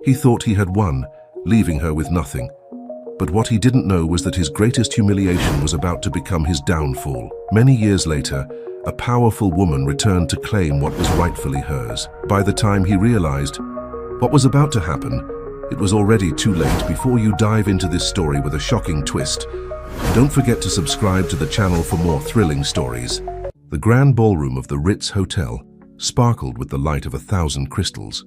He thought he had won, leaving her with nothing. But what he didn't know was that his greatest humiliation was about to become his downfall. Many years later, a powerful woman returned to claim what was rightfully hers. By the time he realized what was about to happen, it was already too late. Before you dive into this story with a shocking twist, don't forget to subscribe to the channel for more thrilling stories. The grand ballroom of the Ritz Hotel sparkled with the light of 1,000 crystals.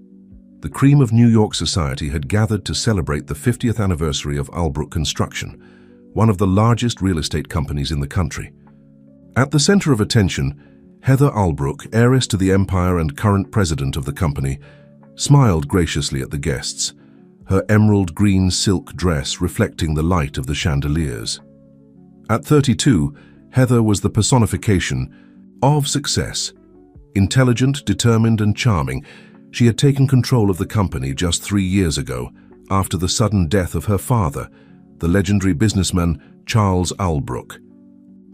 The cream of New York society had gathered to celebrate the 50th anniversary of Albrook Construction, one of the largest real estate companies in the country. At the center of attention, Heather Albrook, heiress to the empire and current president of the company, smiled graciously at the guests, her emerald green silk dress reflecting the light of the chandeliers. At 32, Heather was the personification of success. Intelligent, determined, and charming, she had taken control of the company just 3 years ago, after the sudden death of her father, the legendary businessman Charles Albrook.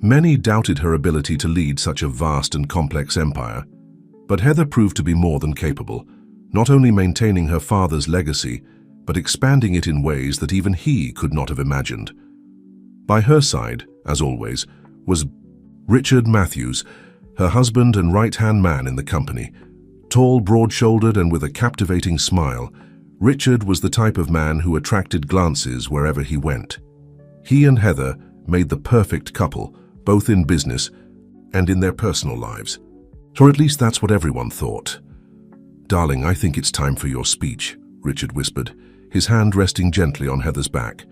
Many doubted her ability to lead such a vast and complex empire, but Heather proved to be more than capable, not only maintaining her father's legacy, but expanding it in ways that even he could not have imagined. By her side, as always, was Richard Matthews, her husband and right-hand man in the company. Tall, broad-shouldered, and with a captivating smile, Richard was the type of man who attracted glances wherever he went. He and Heather made the perfect couple, both in business and in their personal lives. Or at least that's what everyone thought. "Darling, I think it's time for your speech," Richard whispered, his hand resting gently on Heather's back.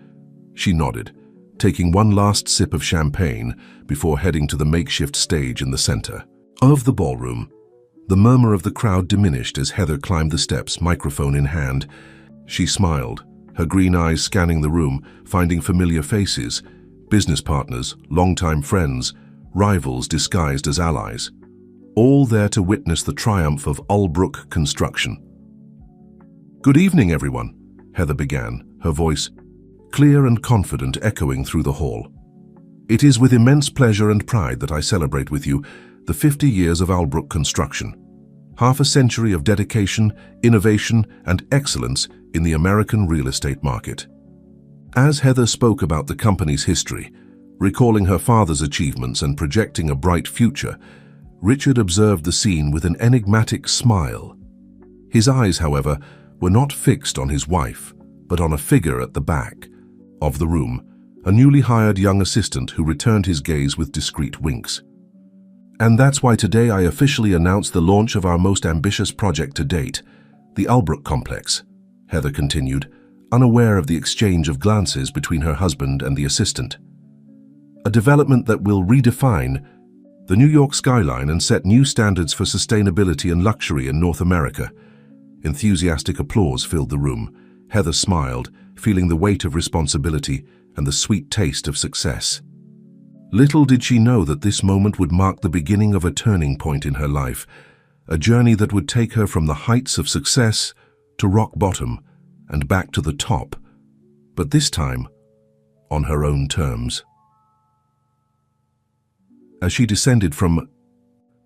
She nodded, taking one last sip of champagne before heading to the makeshift stage in the center of the ballroom. The murmur of the crowd diminished as Heather climbed the steps, microphone in hand. She smiled, her green eyes scanning the room, finding familiar faces, business partners, longtime friends, rivals disguised as allies, all there to witness the triumph of Albrook Construction. "Good evening, everyone," Heather began, her voice clear and confident echoing through the hall. "It is with immense pleasure and pride that I celebrate with you the 50 years of Albrook Construction, half a century of dedication, innovation, and excellence in the American real estate market." As Heather spoke about the company's history, recalling her father's achievements and projecting a bright future, Richard observed the scene with an enigmatic smile. His eyes, however, were not fixed on his wife, but on a figure at the back of the room, a newly hired young assistant who returned his gaze with discreet winks. "And that's why today I officially announce the launch of our most ambitious project to date, the Albrook Complex," Heather continued, unaware of the exchange of glances between her husband and the assistant. "A development that will redefine the New York skyline and set new standards for sustainability and luxury in North America." Enthusiastic applause filled the room. Heather smiled, feeling the weight of responsibility and the sweet taste of success. Little did she know that this moment would mark the beginning of a turning point in her life, a journey that would take her from the heights of success to rock bottom and back to the top, but this time on her own terms. As she descended from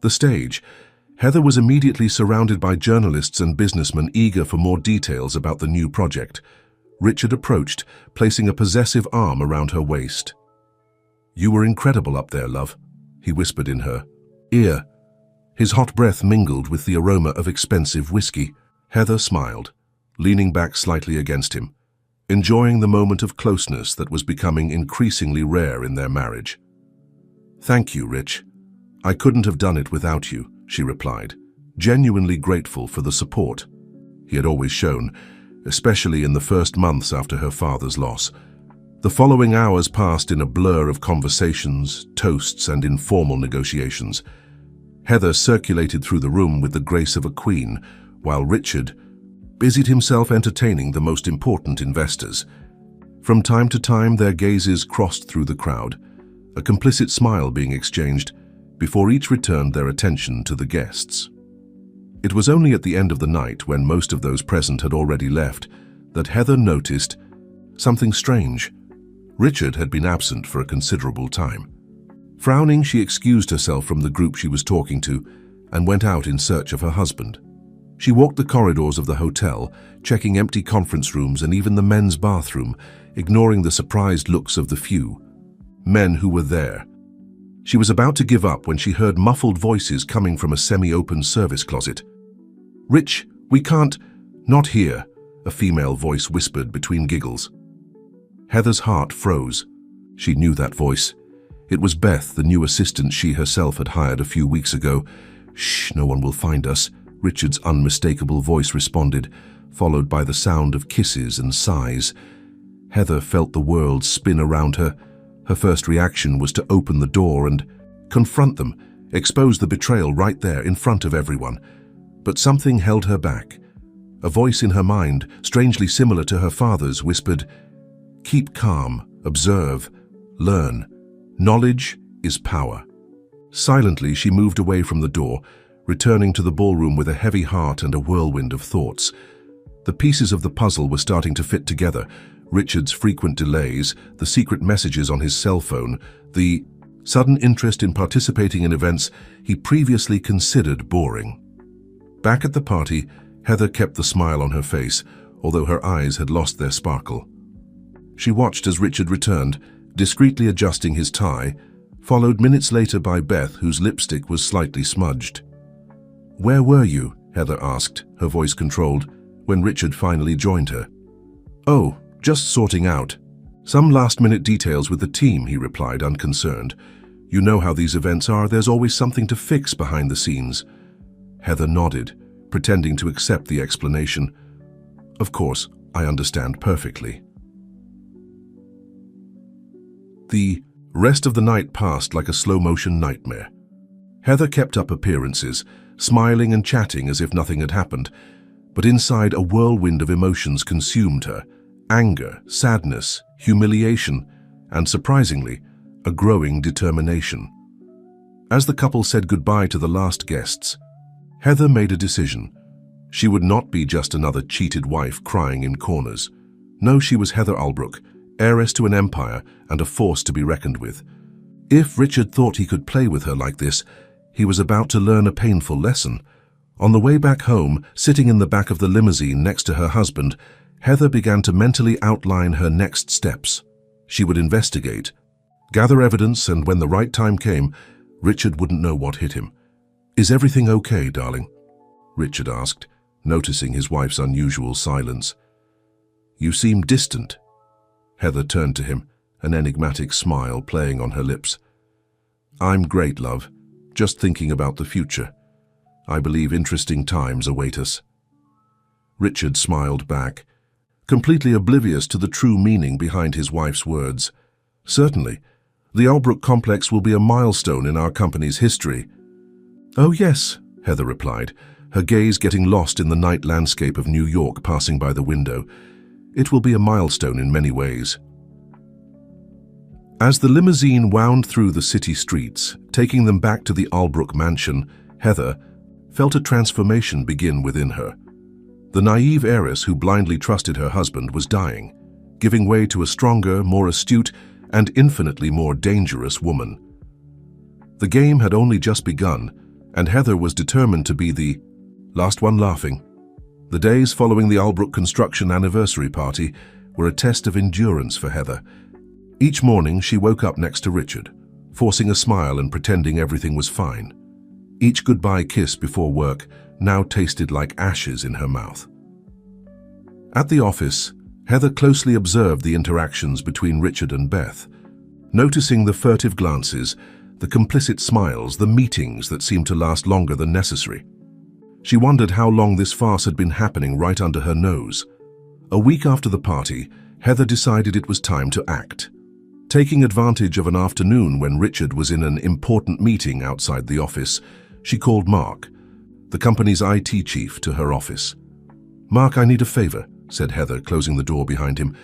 the stage, Heather was immediately surrounded by journalists and businessmen eager for more details about the new project. Richard approached, placing a possessive arm around her waist. "You were incredible up there, love," he whispered in her ear. His hot breath mingled with the aroma of expensive whiskey. Heather smiled, leaning back slightly against him, enjoying the moment of closeness that was becoming increasingly rare in their marriage. "Thank you, Rich. I couldn't have done it without you," she replied, genuinely grateful for the support he had always shown, especially in the first months after her father's loss. The following hours passed in a blur of conversations, toasts, and informal negotiations. Heather circulated through the room with the grace of a queen, while Richard busied himself entertaining the most important investors. From time to time, their gazes crossed through the crowd, a complicit smile being exchanged before each returned their attention to the guests. It was only at the end of the night, when most of those present had already left, that Heather noticed something strange. Richard had been absent for a considerable time. Frowning, she excused herself from the group she was talking to and went out in search of her husband. She walked the corridors of the hotel, checking empty conference rooms and even the men's bathroom, ignoring the surprised looks of the few men who were there. She was about to give up when she heard muffled voices coming from a semi-open service closet. "Rich, we can't—" "Not here," a female voice whispered between giggles. Heather's heart froze. She knew that voice. It was Beth, the new assistant she herself had hired a few weeks ago. "Shh, no one will find us," Richard's unmistakable voice responded, followed by the sound of kisses and sighs. Heather felt the world spin around her. Her first reaction was to open the door and confront them, expose the betrayal right there in front of everyone. But something held her back. A voice in her mind, strangely similar to her father's, whispered, "Keep calm, observe, learn. Knowledge is power." Silently, she moved away from the door, returning to the ballroom with a heavy heart and a whirlwind of thoughts. The pieces of the puzzle were starting to fit together. Richard's frequent delays, the secret messages on his cell phone, the sudden interest in participating in events he previously considered boring. Back at the party, Heather kept the smile on her face, although her eyes had lost their sparkle. She watched as Richard returned, discreetly adjusting his tie, followed minutes later by Beth, whose lipstick was slightly smudged. "Where were you?" Heather asked, her voice controlled, when Richard finally joined her. "Oh, just sorting out some last-minute details with the team," he replied, unconcerned. "You know how these events are, there's always something to fix behind the scenes." Heather nodded, pretending to accept the explanation. "Of course, I understand perfectly." The rest of the night passed like a slow-motion nightmare. Heather kept up appearances, smiling and chatting as if nothing had happened, but inside a whirlwind of emotions consumed her. Anger, sadness, humiliation, and surprisingly, a growing determination. As the couple said goodbye to the last guests, Heather made a decision. She would not be just another cheated wife crying in corners. No, she was Heather Albrook, heiress to an empire and a force to be reckoned with. If Richard thought he could play with her like this, he was about to learn a painful lesson. On the way back home, sitting in the back of the limousine next to her husband, Heather began to mentally outline her next steps. She would investigate, gather evidence, and when the right time came, Richard wouldn't know what hit him. "Is everything okay, darling?" Richard asked, noticing his wife's unusual silence. "You seem distant." Heather turned to him, an enigmatic smile playing on her lips. "I'm great, love. Just thinking about the future. I believe interesting times await us." Richard smiled back, completely oblivious to the true meaning behind his wife's words. "Certainly. The Albrook complex will be a milestone in our company's history." "Oh yes," Heather replied, her gaze getting lost in the night landscape of New York passing by the window. "It will be a milestone in many ways." As the limousine wound through the city streets, taking them back to the Albrook mansion, Heather felt a transformation begin within her. The naive heiress who blindly trusted her husband was dying, giving way to a stronger, more astute, and infinitely more dangerous woman. The game had only just begun, and Heather was determined to be the last one laughing. The days following the Albrook construction anniversary party were a test of endurance for Heather. Each morning she woke up next to Richard, forcing a smile and pretending everything was fine. Each goodbye kiss before work now tasted like ashes in her mouth. At the office, Heather closely observed the interactions between Richard and Beth, noticing the furtive glances, the complicit smiles, the meetings that seemed to last longer than necessary. She wondered how long this farce had been happening right under her nose. A week after the party, Heather decided it was time to act. Taking advantage of an afternoon when Richard was in an important meeting outside the office, she called Mark, the company's IT chief, to her office. "Mark, I need a favor," said Heather, closing the door behind him,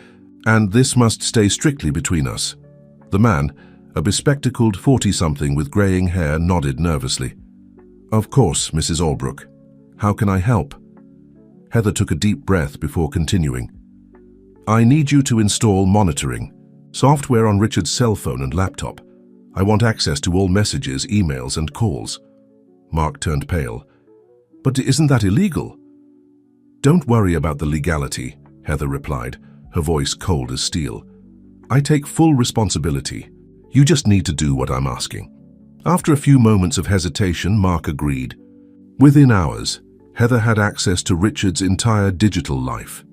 "and this must stay strictly between us." The man, a bespectacled 40-something with graying hair, nodded nervously. "Of course, Mrs. Albrook. How can I help?" Heather took a deep breath before continuing. "I need you to install monitoring software on Richard's cell phone and laptop. I want access to all messages, emails, and calls." Mark turned pale. "But isn't that illegal?" "Don't worry about the legality," Heather replied, her voice cold as steel. "I take full responsibility. You just need to do what I'm asking." After a few moments of hesitation, Mark agreed. Within hours, Heather had access to Richard's entire digital life.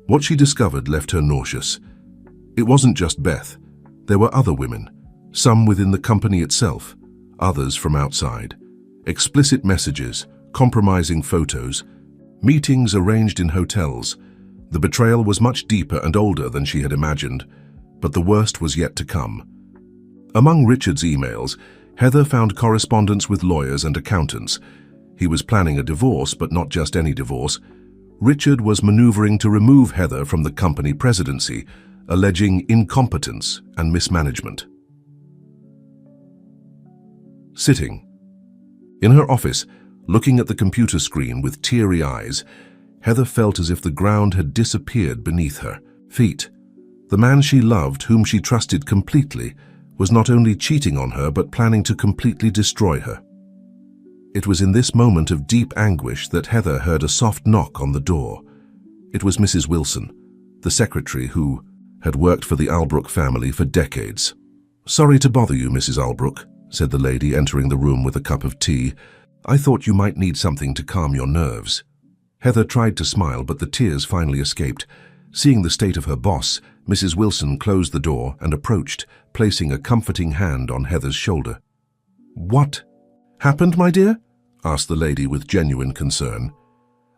What she discovered left her nauseous. It wasn't just Beth. There were other women, some within the company itself, others from outside. Explicit messages, compromising photos, meetings arranged in hotels. The betrayal was much deeper and older than she had imagined, but the worst was yet to come. Among Richard's emails, Heather found correspondence with lawyers and accountants. He was planning a divorce, but not just any divorce. Richard was maneuvering to remove Heather from the company presidency, alleging incompetence and mismanagement. Sitting in her office, looking at the computer screen with teary eyes, Heather felt as if the ground had disappeared beneath her feet. The man she loved, whom she trusted completely, was not only cheating on her but planning to completely destroy her. It was in this moment of deep anguish that Heather heard a soft knock on the door. It was Mrs. Wilson, the secretary who had worked for the Albrook family for decades. "Sorry to bother you, Mrs. Albrook," said the lady, entering the room with a cup of tea. "I thought you might need something to calm your nerves." Heather tried to smile, but the tears finally escaped. Seeing the state of her boss, Mrs. Wilson closed the door and approached, placing a comforting hand on Heather's shoulder. "What happened, my dear?" asked the lady with genuine concern.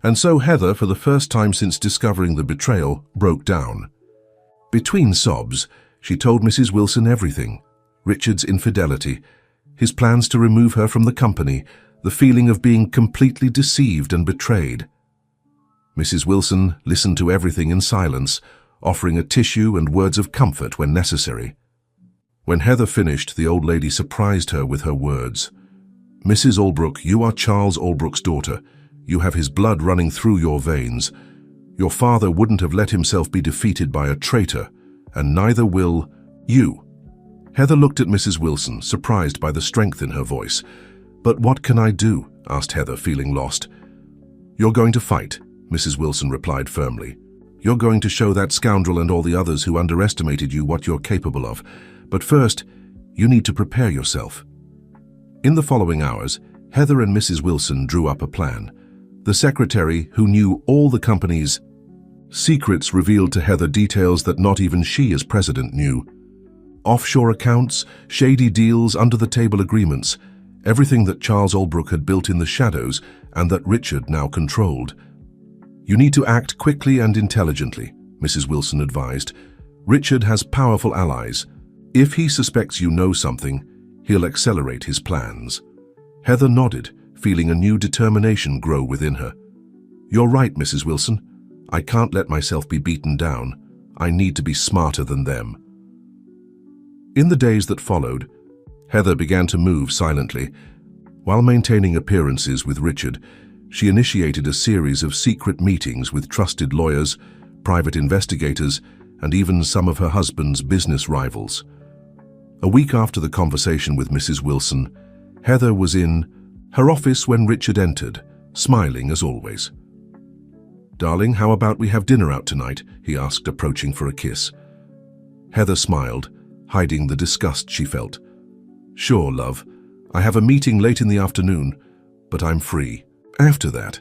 And so Heather, for the first time since discovering the betrayal, broke down. Between sobs, she told Mrs. Wilson everything: Richard's infidelity, his plans to remove her from the company, the feeling of being completely deceived and betrayed. Mrs. Wilson listened to everything in silence, offering a tissue and words of comfort when necessary. When Heather finished, the old lady surprised her with her words. "Mrs. Albrook, you are Charles Albrook's daughter. You have his blood running through your veins. Your father wouldn't have let himself be defeated by a traitor, and neither will you." Heather looked at Mrs. Wilson, surprised by the strength in her voice. "But what can I do?" asked Heather, feeling lost. "You're going to fight," Mrs. Wilson replied firmly. "You're going to show that scoundrel and all the others who underestimated you what you're capable of. But first, you need to prepare yourself." In the following hours, Heather and Mrs. Wilson drew up a plan. The secretary, who knew all the company's secrets, revealed to Heather details that not even she as president knew. Offshore accounts, shady deals, under-the-table agreements, everything that Charles Albrook had built in the shadows and that Richard now controlled. "You need to act quickly and intelligently," Mrs. Wilson advised. "Richard has powerful allies. If he suspects you know something, he'll accelerate his plans." Heather nodded, feeling a new determination grow within her. "You're right, Mrs. Wilson. I can't let myself be beaten down. I need to be smarter than them." In the days that followed, Heather began to move silently. While maintaining appearances with Richard, she initiated a series of secret meetings with trusted lawyers, private investigators, and even some of her husband's business rivals. A week after the conversation with Mrs. Wilson, Heather was in her office when Richard entered, smiling as always. "Darling, how about we have dinner out tonight?" he asked, approaching for a kiss. Heather smiled, hiding the disgust she felt. "Sure, love. I have a meeting late in the afternoon, but I'm free after that."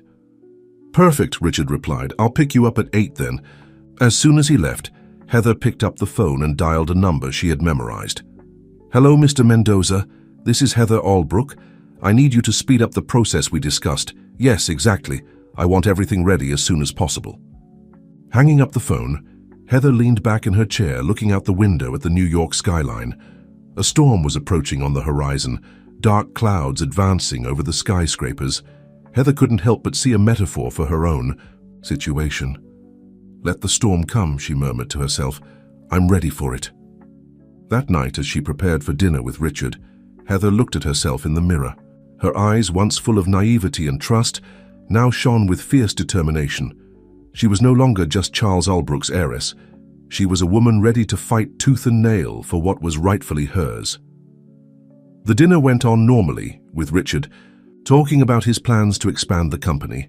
"Perfect," Richard replied. "I'll pick you up at 8 then." As soon as he left, Heather picked up the phone and dialed a number she had memorized. "Hello, Mr. Mendoza. This is Heather Albrook. I need you to speed up the process we discussed." "Yes, exactly. I want everything ready as soon as possible." Hanging up the phone, Heather leaned back in her chair, looking out the window at the New York skyline. A storm was approaching on the horizon, dark clouds advancing over the skyscrapers. Heather couldn't help but see a metaphor for her own situation. "Let the storm come," she murmured to herself. "I'm ready for it." That night, as she prepared for dinner with Richard, Heather looked at herself in the mirror. Her eyes, once full of naivety and trust, now shone with fierce determination. She was no longer just Charles Albrook's heiress. She was a woman ready to fight tooth and nail for what was rightfully hers. The dinner went on normally, with Richard talking about his plans to expand the company.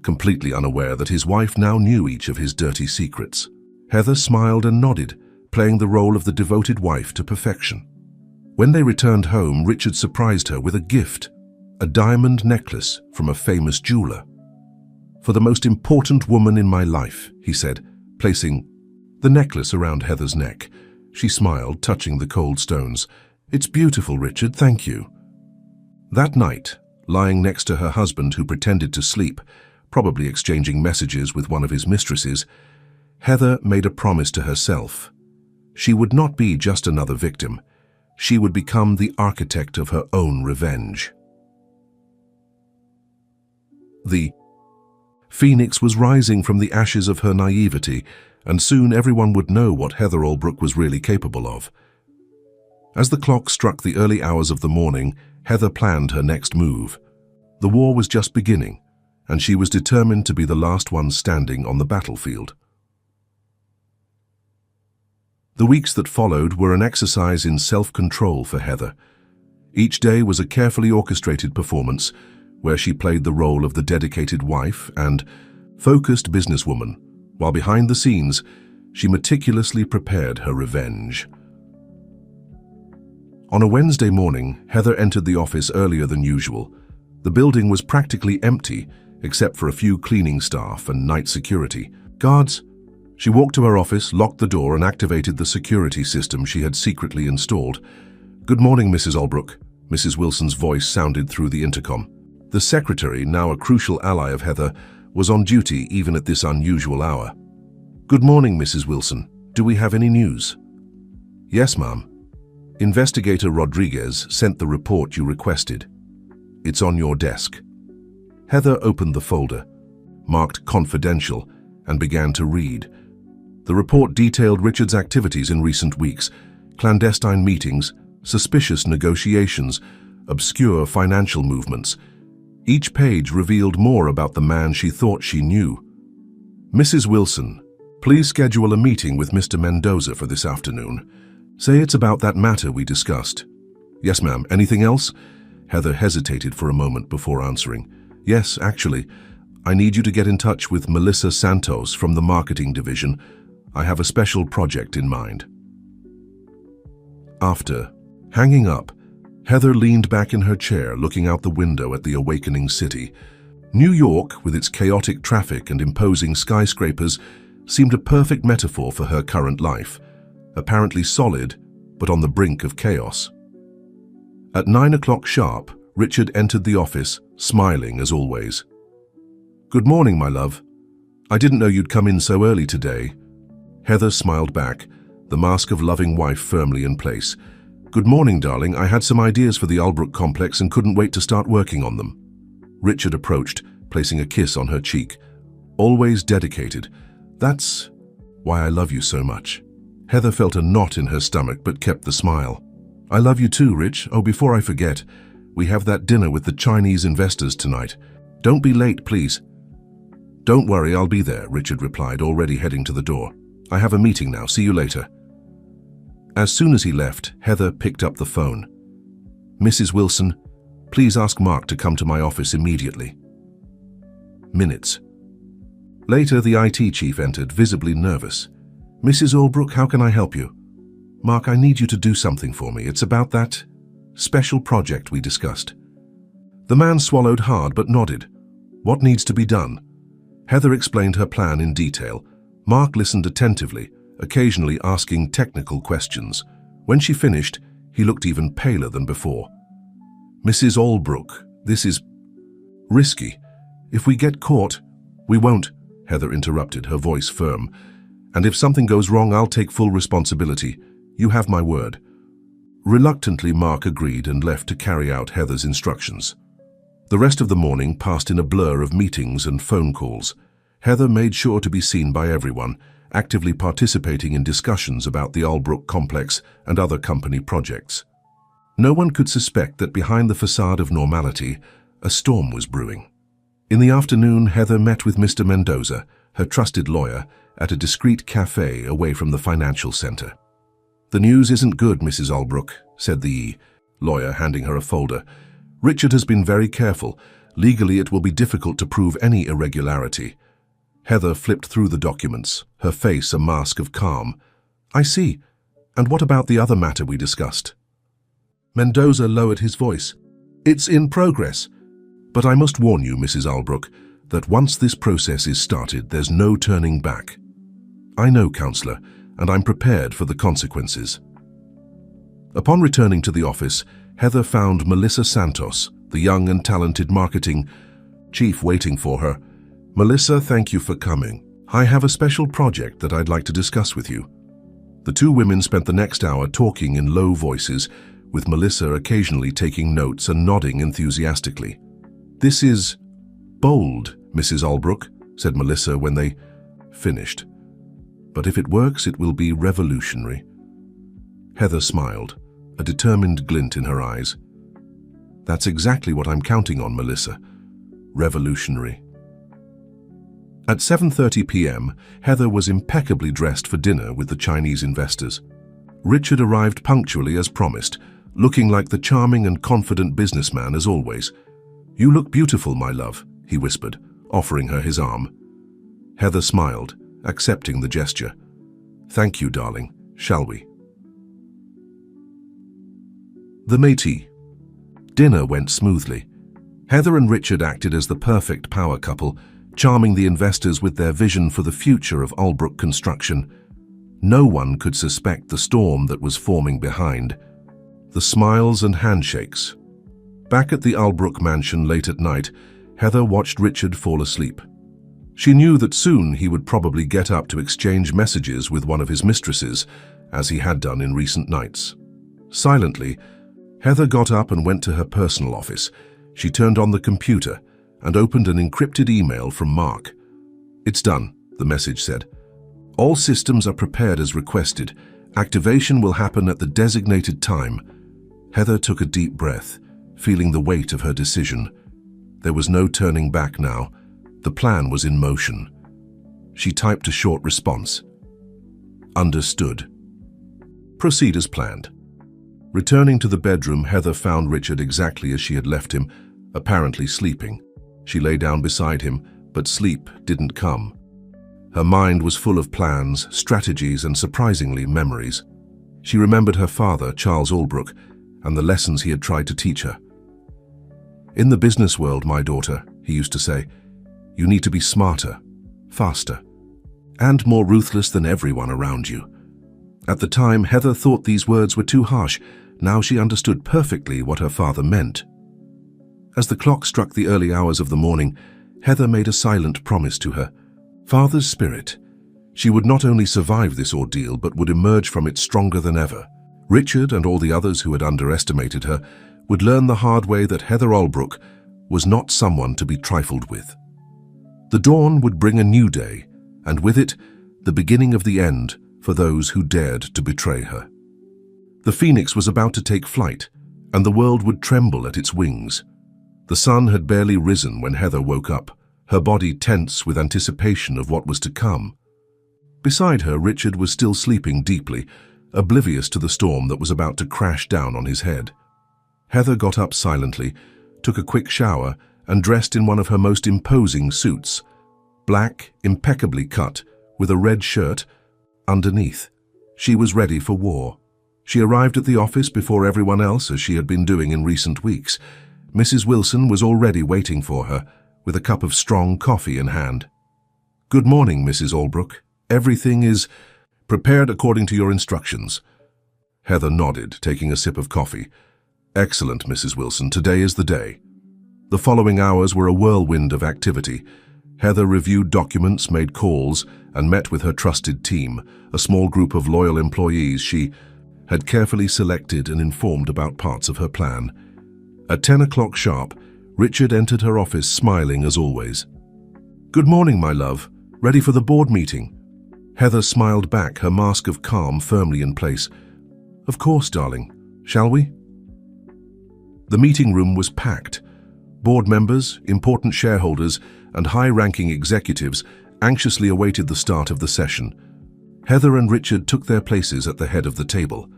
completely unaware that his wife now knew each of his dirty secrets. Heather smiled and nodded, playing the role of the devoted wife to perfection. When they returned home, Richard surprised her with a gift, a diamond necklace from a famous jeweler. "For the most important woman in my life," he said, placing the necklace around Heather's neck. She smiled, touching the cold stones. "It's beautiful, Richard, thank you." That night, lying next to her husband who pretended to sleep, probably exchanging messages with one of his mistresses, Heather made a promise to herself. She would not be just another victim. She would become the architect of her own revenge. The phoenix was rising from the ashes of her naivety, and soon everyone would know what Heather Albrook was really capable of. As the clock struck the early hours of the morning, Heather planned her next move. The war was just beginning, and she was determined to be the last one standing on the battlefield. The weeks that followed were an exercise in self-control for Heather. Each day was a carefully orchestrated performance where she played the role of the dedicated wife and focused businesswoman, while behind the scenes, she meticulously prepared her revenge. On a Wednesday morning, Heather entered the office earlier than usual. The building was practically empty, except for a few cleaning staff and night security guards. She walked to her office, locked the door, and activated the security system she had secretly installed. "Good morning, Mrs. Albrook," Mrs. Wilson's voice sounded through the intercom. The secretary, now a crucial ally of Heather, was on duty even at this unusual hour. "Good morning, Mrs. Wilson. Do we have any news?" "Yes, ma'am. Investigator Rodriguez sent the report you requested. It's on your desk." Heather opened the folder, marked confidential, and began to read. The report detailed Richard's activities in recent weeks: clandestine meetings, suspicious negotiations, obscure financial movements. Each page revealed more about the man she thought she knew. "Mrs. Wilson, please schedule a meeting with Mr. Mendoza for this afternoon. Say it's about that matter we discussed." "Yes, ma'am. Anything else?" Heather hesitated for a moment before answering. "Yes, actually. I need you to get in touch with Melissa Santos from the marketing division. I have a special project in mind." After hanging up, Heather leaned back in her chair, looking out the window at the awakening city. New York, with its chaotic traffic and imposing skyscrapers, seemed a perfect metaphor for her current life, apparently solid, but on the brink of chaos. At 9 o'clock sharp, Richard entered the office, smiling as always. "Good morning, my love. I didn't know you'd come in so early today." Heather smiled back, the mask of loving wife firmly in place. "Good morning, darling. I had some ideas for the Albrook complex and couldn't wait to start working on them." Richard approached, placing a kiss on her cheek. "Always dedicated. That's why I love you so much." Heather felt a knot in her stomach but kept the smile. "I love you too, Rich. Oh, before I forget, we have that dinner with the Chinese investors tonight. Don't be late, please." "Don't worry, I'll be there," Richard replied, already heading to the door. "I have a meeting now. See you later." As soon as he left, Heather picked up the phone. "Mrs. Wilson, please ask Mark to come to my office immediately." Minutes later, the IT chief entered, visibly nervous. "Mrs. Albrook, how can I help you?" "Mark, I need you to do something for me. It's about that special project we discussed." The man swallowed hard but nodded. "What needs to be done?" Heather explained her plan in detail. Mark listened attentively, occasionally asking technical questions. When she finished, he looked even paler than before. "Mrs. Albrook, this is risky. If we get caught—" "We won't," Heather interrupted, her voice firm. "And if something goes wrong, I'll take full responsibility. You have my word." Reluctantly, Mark agreed and left to carry out Heather's instructions. The rest of the morning passed in a blur of meetings and phone calls. Heather made sure to be seen by everyone, actively participating in discussions about the Albrook complex and other company projects. No one could suspect that behind the facade of normality, a storm was brewing. In the afternoon, Heather met with Mr. Mendoza, her trusted lawyer, at a discreet cafe away from the financial center. "The news isn't good, Mrs. Albrook," said the lawyer, handing her a folder. "Richard has been very careful, Legally, it will be difficult to prove any irregularity. Heather flipped through the documents, her face a mask of calm. I see. And what about the other matter we discussed? Mendoza lowered his voice. It's in progress. But I must warn you, Mrs. Albrook, that once this process is started, there's no turning back. I know, Counselor, and I'm prepared for the consequences. Upon returning to the office, Heather found Melissa Santos, the young and talented marketing chief, waiting for her. Melissa, thank you for coming. I have a special project that I'd like to discuss with you. The two women spent the next hour talking in low voices, with Melissa occasionally taking notes and nodding enthusiastically. This is bold, Mrs. Albrook, said Melissa when they finished. But if it works, it will be revolutionary. Heather smiled, a determined glint in her eyes. That's exactly what I'm counting on, Melissa. Revolutionary. At 7:30 p.m., Heather was impeccably dressed for dinner with the Chinese investors. Richard arrived punctually as promised, looking like the charming and confident businessman as always. You look beautiful, my love, he whispered, offering her his arm. Heather smiled, accepting the gesture. Thank you, darling. Shall we? The Métis. Dinner went smoothly. Heather and Richard acted as the perfect power couple, charming the investors with their vision for the future of Albrook construction. No one could suspect the storm that was forming behind. The smiles and handshakes. Back at the Albrook mansion late at night, Heather watched Richard fall asleep. She knew that soon he would probably get up to exchange messages with one of his mistresses, as he had done in recent nights. Silently, Heather got up and went to her personal office. She turned on the computer and opened an encrypted email from Mark. It's done, the message said. All systems are prepared as requested. Activation will happen at the designated time. Heather took a deep breath, feeling the weight of her decision. There was no turning back now. The plan was in motion. She typed a short response. Understood. Proceed as planned. Returning to the bedroom, Heather found Richard exactly as she had left him, apparently sleeping. She lay down beside him, but sleep didn't come. Her mind was full of plans, strategies, and surprisingly, memories. She remembered her father, Charles Albrook, and the lessons he had tried to teach her. In the business world, my daughter, he used to say, you need to be smarter, faster, and more ruthless than everyone around you. At the time, Heather thought these words were too harsh. Now she understood perfectly what her father meant. As the clock struck the early hours of the morning, Heather made a silent promise to her father's spirit. She would not only survive this ordeal, but would emerge from it stronger than ever. Richard and all the others who had underestimated her would learn the hard way that Heather Albrook was not someone to be trifled with. The dawn would bring a new day, and with it, the beginning of the end for those who dared to betray her. The Phoenix was about to take flight, and the world would tremble at its wings. The sun had barely risen when Heather woke up, her body tense with anticipation of what was to come. Beside her, Richard was still sleeping deeply, oblivious to the storm that was about to crash down on his head. Heather got up silently, took a quick shower, and dressed in one of her most imposing suits, black, impeccably cut, with a red shirt underneath. She was ready for war. She arrived at the office before everyone else, as she had been doing in recent weeks. Mrs. Wilson was already waiting for her, with a cup of strong coffee in hand. Good morning, Mrs. Albrook. Everything is prepared according to your instructions. Heather nodded, taking a sip of coffee. Excellent, Mrs. Wilson. Today is the day. The following hours were a whirlwind of activity. Heather reviewed documents, made calls, and met with her trusted team, a small group of loyal employees she had carefully selected and informed about parts of her plan. At 10 o'clock sharp, Richard entered her office smiling as always. Good morning, my love. Ready for the board meeting? Heather smiled back, her mask of calm firmly in place. Of course, darling. Shall we? The meeting room was packed. Board members, important shareholders, and high-ranking executives anxiously awaited the start of the session. Heather and Richard took their places at the head of the table.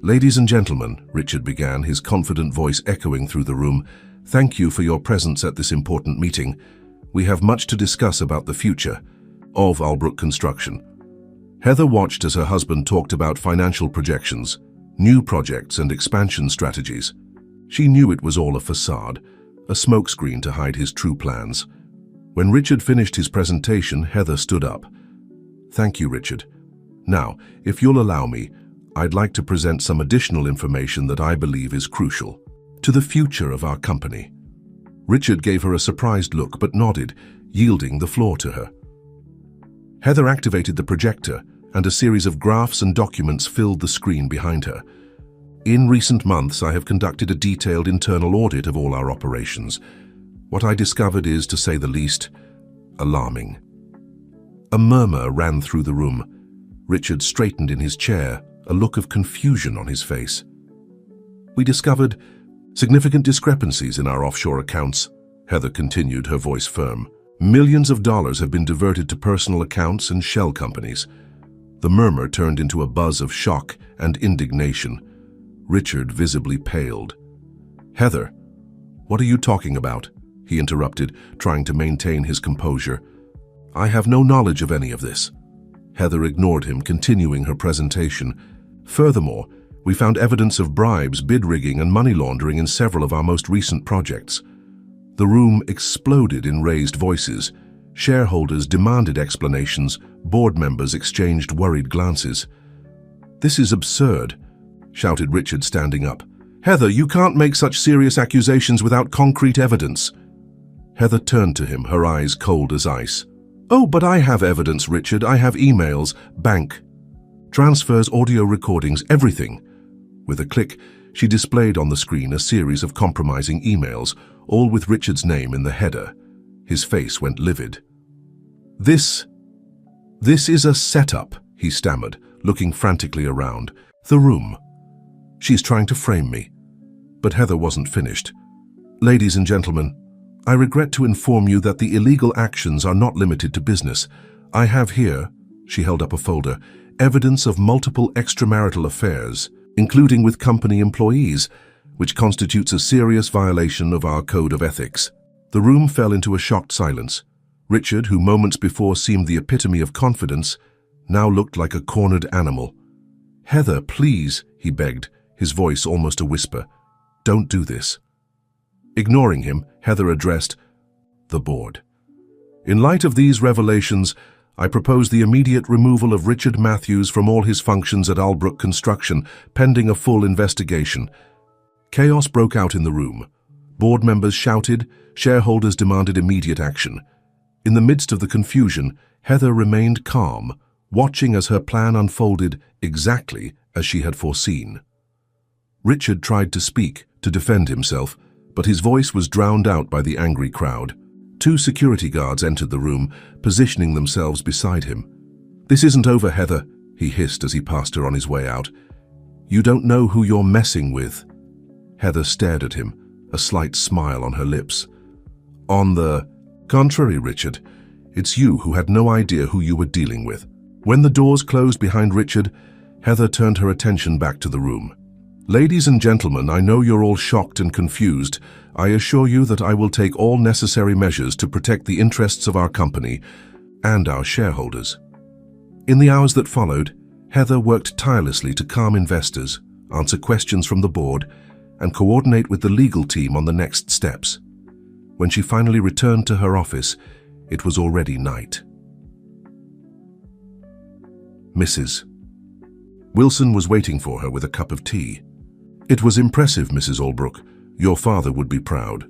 Ladies and gentlemen, Richard began, his confident voice echoing through the room, Thank you for your presence at this important meeting. We have much to discuss about the future of Albrook Construction. Heather watched as her husband talked about financial projections, new projects and expansion strategies. She knew it was all a facade, a smokescreen to hide his true plans. When Richard finished his presentation, Heather stood up. Thank you, Richard. Now, if you'll allow me, I'd like to present some additional information that I believe is crucial to the future of our company. Richard gave her a surprised look but nodded, yielding the floor to her. Heather activated the projector, and a series of graphs and documents filled the screen behind her. In recent months, I have conducted a detailed internal audit of all our operations. What I discovered is, to say the least, alarming. A murmur ran through the room. Richard straightened in his chair, a look of confusion on his face. We discovered significant discrepancies in our offshore accounts, Heather continued, her voice firm. Millions of dollars have been diverted to personal accounts and shell companies. The murmur turned into a buzz of shock and indignation. Richard visibly paled. Heather, what are you talking about? He interrupted, trying to maintain his composure. I have no knowledge of any of this. Heather ignored him, continuing her presentation. Furthermore, we found evidence of bribes, bid rigging, and money laundering in several of our most recent projects. The room exploded in raised voices. Shareholders demanded explanations. Board members exchanged worried glances. This is absurd, shouted Richard, standing up. Heather, you can't make such serious accusations without concrete evidence. Heather turned to him, her eyes cold as ice. Oh, but I have evidence, Richard. I have emails, bank transfers, audio recordings, everything. With a click, she displayed on the screen a series of compromising emails, all with Richard's name in the header. His face went livid. This is a setup, he stammered, looking frantically around. The room. She's trying to frame me. But Heather wasn't finished. Ladies and gentlemen, I regret to inform you that the illegal actions are not limited to business. I have here, she held up a folder, evidence of multiple extramarital affairs, including with company employees, which constitutes a serious violation of our code of ethics. The room fell into a shocked silence. Richard, who moments before seemed the epitome of confidence, now looked like a cornered animal. Heather, please, he begged, his voice almost a whisper. Don't do this. Ignoring him, Heather addressed the board. In light of these revelations, I propose the immediate removal of Richard Matthews from all his functions at Albrook Construction, pending a full investigation. Chaos broke out in the room. Board members shouted, shareholders demanded immediate action. In the midst of the confusion, Heather remained calm, watching as her plan unfolded exactly as she had foreseen. Richard tried to speak, to defend himself, but his voice was drowned out by the angry crowd. 2 security guards entered the room, positioning themselves beside him. This isn't over, Heather, he hissed as he passed her on his way out. You don't know who you're messing with. Heather stared at him, a slight smile on her lips. On the contrary, Richard, it's you who had no idea who you were dealing with. When the doors closed behind Richard, Heather turned her attention back to the room. Ladies and gentlemen, I know you're all shocked and confused. I assure you that I will take all necessary measures to protect the interests of our company and our shareholders. In the hours that followed, Heather worked tirelessly to calm investors, answer questions from the board, and coordinate with the legal team on the next steps. When she finally returned to her office, it was already night. Mrs. Wilson was waiting for her with a cup of tea. It was impressive, Mrs. Albrook. Your father would be proud.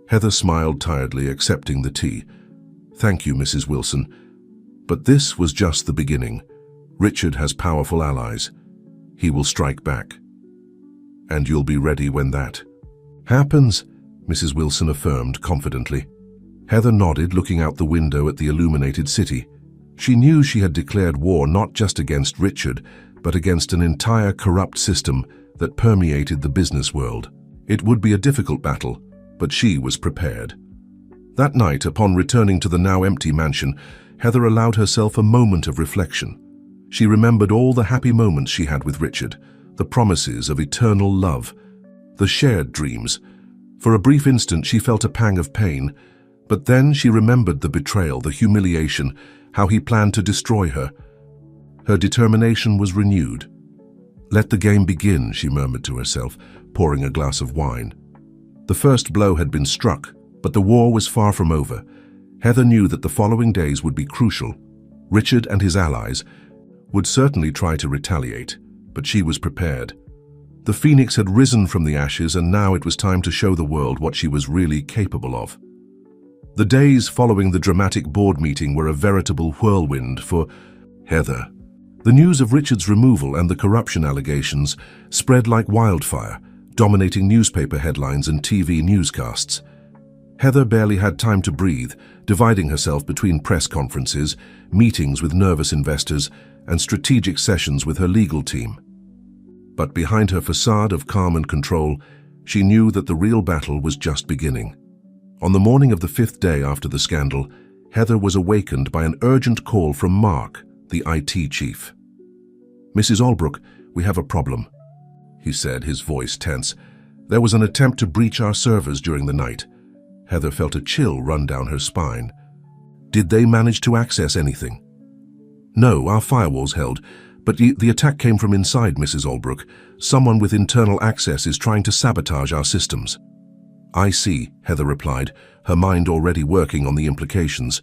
Heather smiled tiredly, accepting the tea. Thank you, Mrs. Wilson. But this was just the beginning. Richard has powerful allies. He will strike back. And you'll be ready when that happens, Mrs. Wilson affirmed confidently. Heather nodded, looking out the window at the illuminated city. She knew she had declared war not just against Richard, but against an entire corrupt system that permeated the business world. It would be a difficult battle, but she was prepared. That night, upon returning to the now empty mansion, Heather allowed herself a moment of reflection. She remembered all the happy moments she had with Richard, the promises of eternal love, the shared dreams, For a brief instant she felt a pang of pain, but then she remembered the betrayal, the humiliation, how he planned to destroy her. Her determination was renewed. "Let the game begin," she murmured to herself, pouring a glass of wine. The first blow had been struck, but the war was far from over. Heather knew that the following days would be crucial. Richard and his allies would certainly try to retaliate, but she was prepared. The phoenix had risen from the ashes, and now it was time to show the world what she was really capable of. The days following the dramatic board meeting were a veritable whirlwind for Heather. The news of Richard's removal and the corruption allegations spread like wildfire, dominating newspaper headlines and TV newscasts. Heather barely had time to breathe, dividing herself between press conferences, meetings with nervous investors, and strategic sessions with her legal team. But behind her facade of calm and control, she knew that the real battle was just beginning. On the morning of the 5th day after the scandal, Heather was awakened by an urgent call from Mark, the IT chief. "Mrs. Albrook, we have a problem," he said, his voice tense. "There was an attempt to breach our servers during the night." Heather felt a chill run down her spine. "Did they manage to access anything?" "No, our firewalls held, but the attack came from inside, Mrs. Albrook. Someone with internal access is trying to sabotage our systems." "I see," Heather replied, her mind already working on the implications.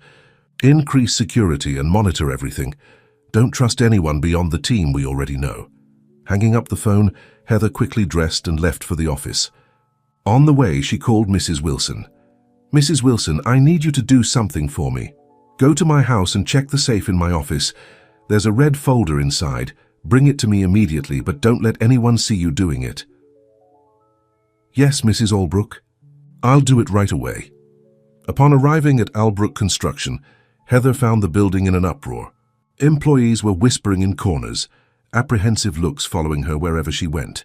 "Increase security and monitor everything. Don't trust anyone beyond the team we already know." Hanging up the phone, Heather quickly dressed and left for the office. On the way, she called Mrs. Wilson. "Mrs. Wilson, I need you to do something for me. Go to my house and check the safe in my office. There's a red folder inside. Bring it to me immediately, but don't let anyone see you doing it." "Yes, Mrs. Albrook. I'll do it right away." Upon arriving at Albrook Construction, Heather found the building in an uproar. Employees were whispering in corners, apprehensive looks following her wherever she went.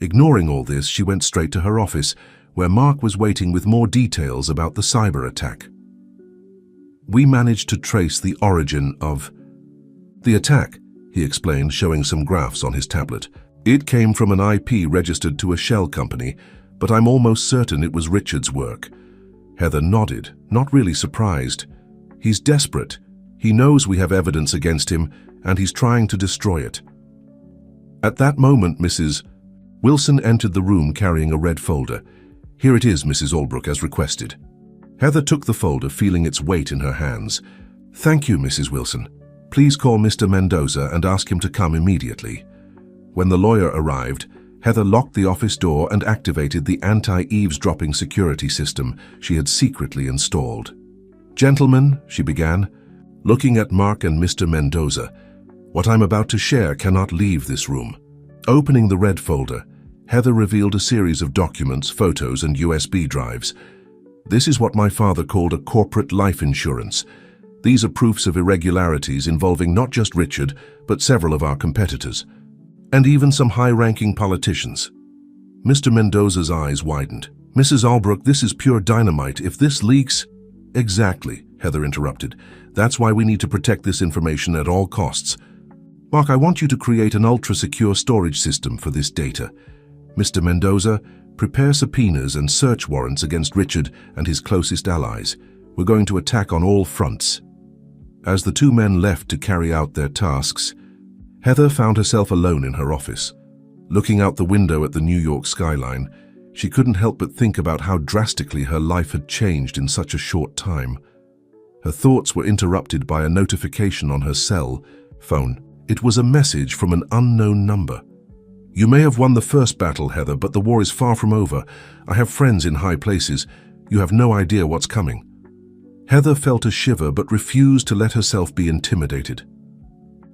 Ignoring all this, she went straight to her office, where Mark was waiting with more details about the cyber attack. "We managed to trace the origin of the attack," he explained, showing some graphs on his tablet. "It came from an IP registered to a shell company, but I'm almost certain it was Richard's work." Heather nodded, not really surprised. "He's desperate. He knows we have evidence against him, and he's trying to destroy it." At that moment, Mrs. Wilson entered the room carrying a red folder. "Here it is, Mrs. Albrook, as requested." Heather took the folder, feeling its weight in her hands. "Thank you, Mrs. Wilson. Please call Mr. Mendoza and ask him to come immediately." When the lawyer arrived, Heather locked the office door and activated the anti-eavesdropping security system she had secretly installed. "Gentlemen," she began, looking at Mark and Mr. Mendoza, "what I'm about to share cannot leave this room." Opening the red folder, Heather revealed a series of documents, photos, and USB drives. "This is what my father called a corporate life insurance. These are proofs of irregularities involving not just Richard, but several of our competitors, and even some high-ranking politicians." Mr. Mendoza's eyes widened. "Mrs. Albrook, this is pure dynamite. If this leaks—" "Exactly," Heather interrupted. "That's why we need to protect this information at all costs. Mark, I want you to create an ultra-secure storage system for this data. Mr. Mendoza, prepare subpoenas and search warrants against Richard and his closest allies. We're going to attack on all fronts." As the two men left to carry out their tasks, Heather found herself alone in her office. Looking out the window at the New York skyline, she couldn't help but think about how drastically her life had changed in such a short time. Her thoughts were interrupted by a notification on her cell phone. It was a message from an unknown number. "You may have won the first battle, Heather, but the war is far from over. I have friends in high places. You have no idea what's coming." Heather felt a shiver but refused to let herself be intimidated.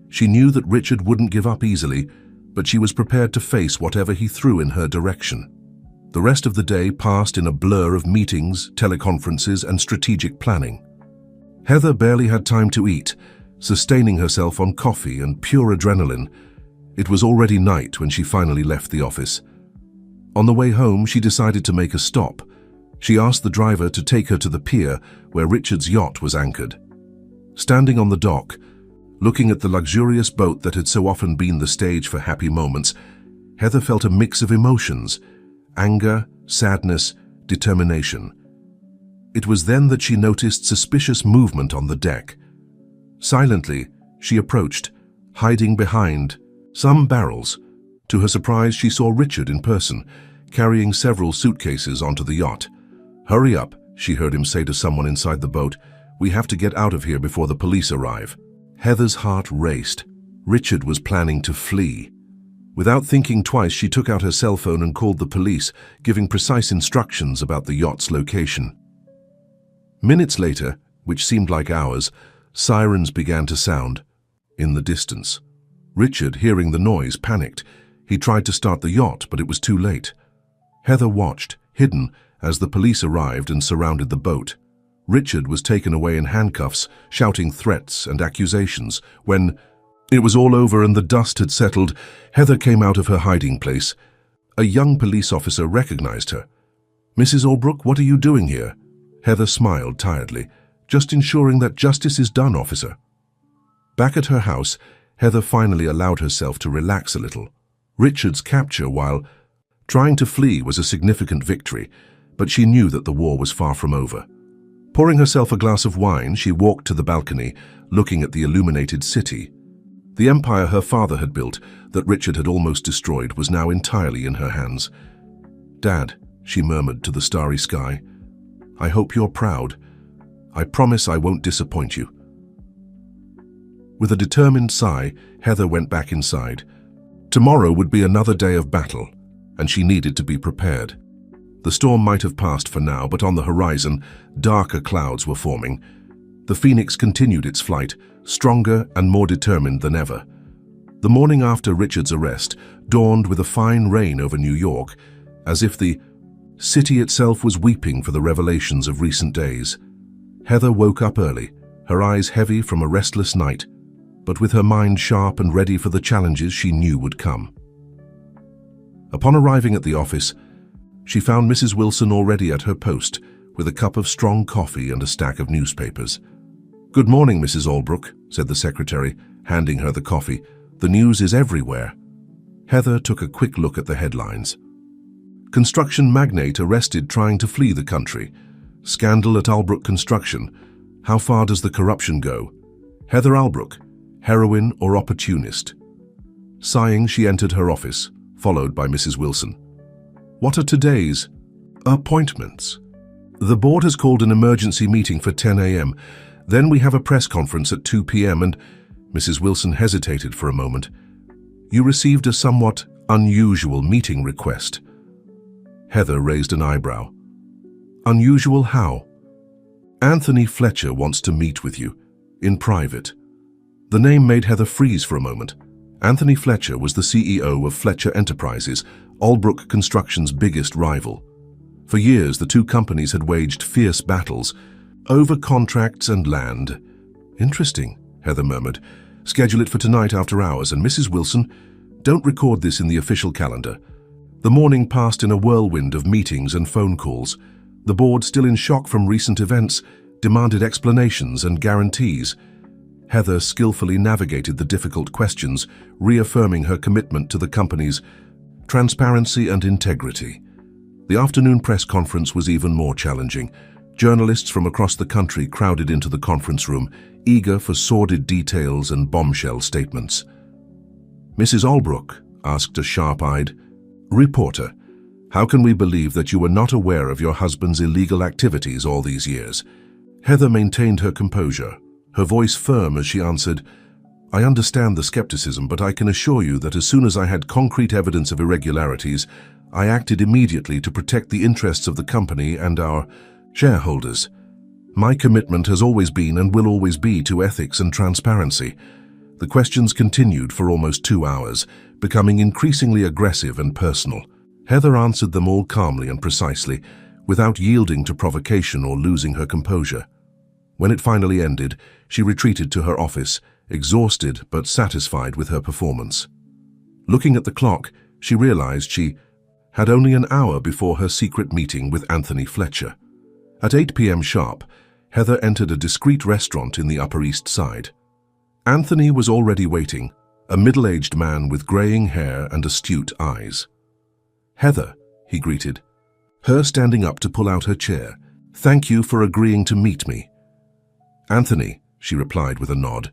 She knew that Richard wouldn't give up easily, but she was prepared to face whatever he threw in her direction. The rest of the day passed in a blur of meetings, teleconferences, and strategic planning. Heather barely had time to eat, sustaining herself on coffee and pure adrenaline. It was already night when she finally left the office. On the way home, she decided to make a stop. She asked the driver to take her to the pier where Richard's yacht was anchored. Standing on the dock, looking at the luxurious boat that had so often been the stage for happy moments, Heather felt a mix of emotions: anger, sadness, determination. It was then that she noticed suspicious movement on the deck. Silently, she approached, hiding behind some barrels. To her surprise, she saw Richard in person, carrying several suitcases onto the yacht. "Hurry up," she heard him say to someone inside the boat. "We have to get out of here before the police arrive." Heather's heart raced. Richard was planning to flee. Without thinking twice, she took out her cell phone and called the police, giving precise instructions about the yacht's location. Minutes later, which seemed like hours, sirens began to sound. In the distance, Richard, hearing the noise, panicked. He tried to start the yacht, but it was too late. Heather watched, hidden, as the police arrived and surrounded the boat. Richard was taken away in handcuffs, shouting threats and accusations. When it was all over and the dust had settled, Heather came out of her hiding place. A young police officer recognized her. "Mrs. Albrook, what are you doing here?" Heather smiled tiredly. "Just ensuring that justice is done, officer." Back at her house, Heather finally allowed herself to relax a little. Richard's capture while trying to flee was a significant victory, but she knew that the war was far from over. Pouring herself a glass of wine, she walked to the balcony, looking at the illuminated city. The empire her father had built, that Richard had almost destroyed, was now entirely in her hands. "Dad," she murmured to the starry sky, "I hope you're proud. I promise I won't disappoint you." With a determined sigh, Heather went back inside. Tomorrow would be another day of battle, and she needed to be prepared. The storm might have passed for now, but on the horizon, darker clouds were forming. The Phoenix continued its flight, stronger and more determined than ever. The morning after Richard's arrest dawned with a fine rain over New York, as if the city itself was weeping for the revelations of recent days. Heather woke up early, her eyes heavy from a restless night, but with her mind sharp and ready for the challenges she knew would come. Upon arriving at the office, she found Mrs. Wilson already at her post, with a cup of strong coffee and a stack of newspapers. "Good morning, Mrs. Albrook," said the secretary, handing her the coffee. "The news is everywhere." Heather took a quick look at the headlines. Construction magnate arrested trying to flee the country. Scandal at Albrook Construction. How far does the corruption go? Heather Albrook, heroine or opportunist? Sighing, she entered her office, followed by Mrs. Wilson. "What are today's appointments?" "The board has called an emergency meeting for 10 a.m. Then we have a press conference at 2 p.m. and..." Mrs. Wilson hesitated for a moment. "You received a somewhat unusual meeting request." Heather raised an eyebrow. "Unusual how?" "Anthony Fletcher wants to meet with you, in private." The name made Heather freeze for a moment. Anthony Fletcher was the CEO of Fletcher Enterprises, Albrook Construction's biggest rival. For years, the two companies had waged fierce battles over contracts and land. "Interesting," Heather murmured. "Schedule it for tonight after hours, and Mrs. Wilson, don't record this in the official calendar." The morning passed in a whirlwind of meetings and phone calls. The board, still in shock from recent events, demanded explanations and guarantees. Heather skillfully navigated the difficult questions, reaffirming her commitment to the company's transparency and integrity. The afternoon press conference was even more challenging. Journalists from across the country crowded into the conference room, eager for sordid details and bombshell statements. "Mrs. Albrook," asked a sharp-eyed reporter, "how can we believe that you were not aware of your husband's illegal activities all these years?" Heather maintained her composure, her voice firm as she answered, "I understand the skepticism, but I can assure you that as soon as I had concrete evidence of irregularities, I acted immediately to protect the interests of the company and our shareholders. My commitment has always been and will always be to ethics and transparency." The questions continued for almost 2 hours, becoming increasingly aggressive and personal. Heather answered them all calmly and precisely, without yielding to provocation or losing her composure. When it finally ended, she retreated to her office, exhausted but satisfied with her performance. Looking at the clock, she realized she had only an hour before her secret meeting with Anthony Fletcher. At 8 p.m. sharp, Heather entered a discreet restaurant in the Upper East Side. Anthony was already waiting, a middle-aged man with graying hair and astute eyes. "Heather," he greeted. her standing up to pull out her chair. "Thank you for agreeing to meet me." "Anthony," she replied with a nod,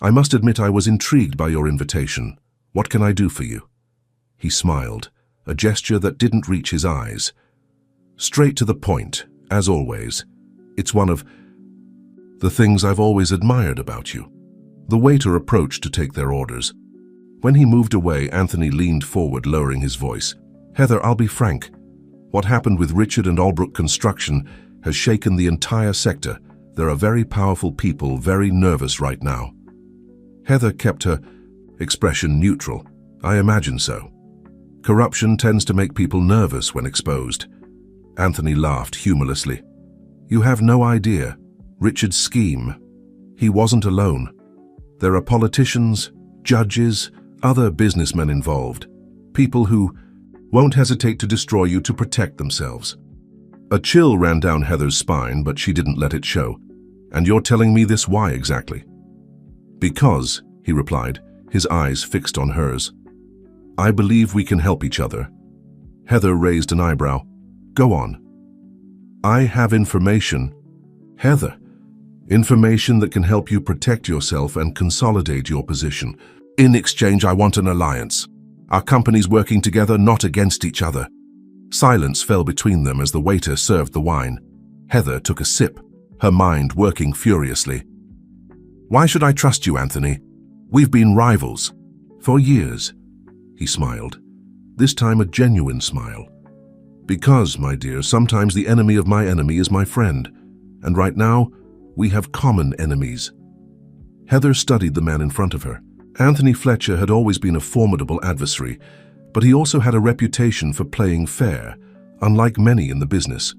"I must admit I was intrigued by your invitation. What can I do for you?" He smiled, a gesture that didn't reach his eyes. "Straight to the point, as always. It's one of the things I've always admired about you." The waiter approached to take their orders. When he moved away, Anthony leaned forward, lowering his voice. "Heather, I'll be frank. What happened with Richard and Albrook Construction has shaken the entire sector. There are very powerful people very nervous right now." Heather kept her expression neutral. "I imagine so. Corruption tends to make people nervous when exposed." Anthony laughed humorlessly. "You have no idea. Richard's scheme. He wasn't alone. There are politicians, judges, other businessmen involved. People who won't hesitate to destroy you to protect themselves." A chill ran down Heather's spine, but she didn't let it show. "And you're telling me this why exactly?" "Because," he replied, his eyes fixed on hers. "I believe we can help each other." Heather raised an eyebrow. "Go on." "I have information." "Heather, information that can help you protect yourself and consolidate your position. In exchange, I want an alliance. Our companies working together, not against each other." Silence fell between them as the waiter served the wine. Heather took a sip, her mind working furiously. "Why should I trust you, Anthony? We've been rivals." "For years." He smiled, this time a genuine smile. "Because, my dear, sometimes the enemy of my enemy is my friend, and right now, we have common enemies." Heather studied the man in front of her. Anthony Fletcher had always been a formidable adversary, but he also had a reputation for playing fair, unlike many in the business.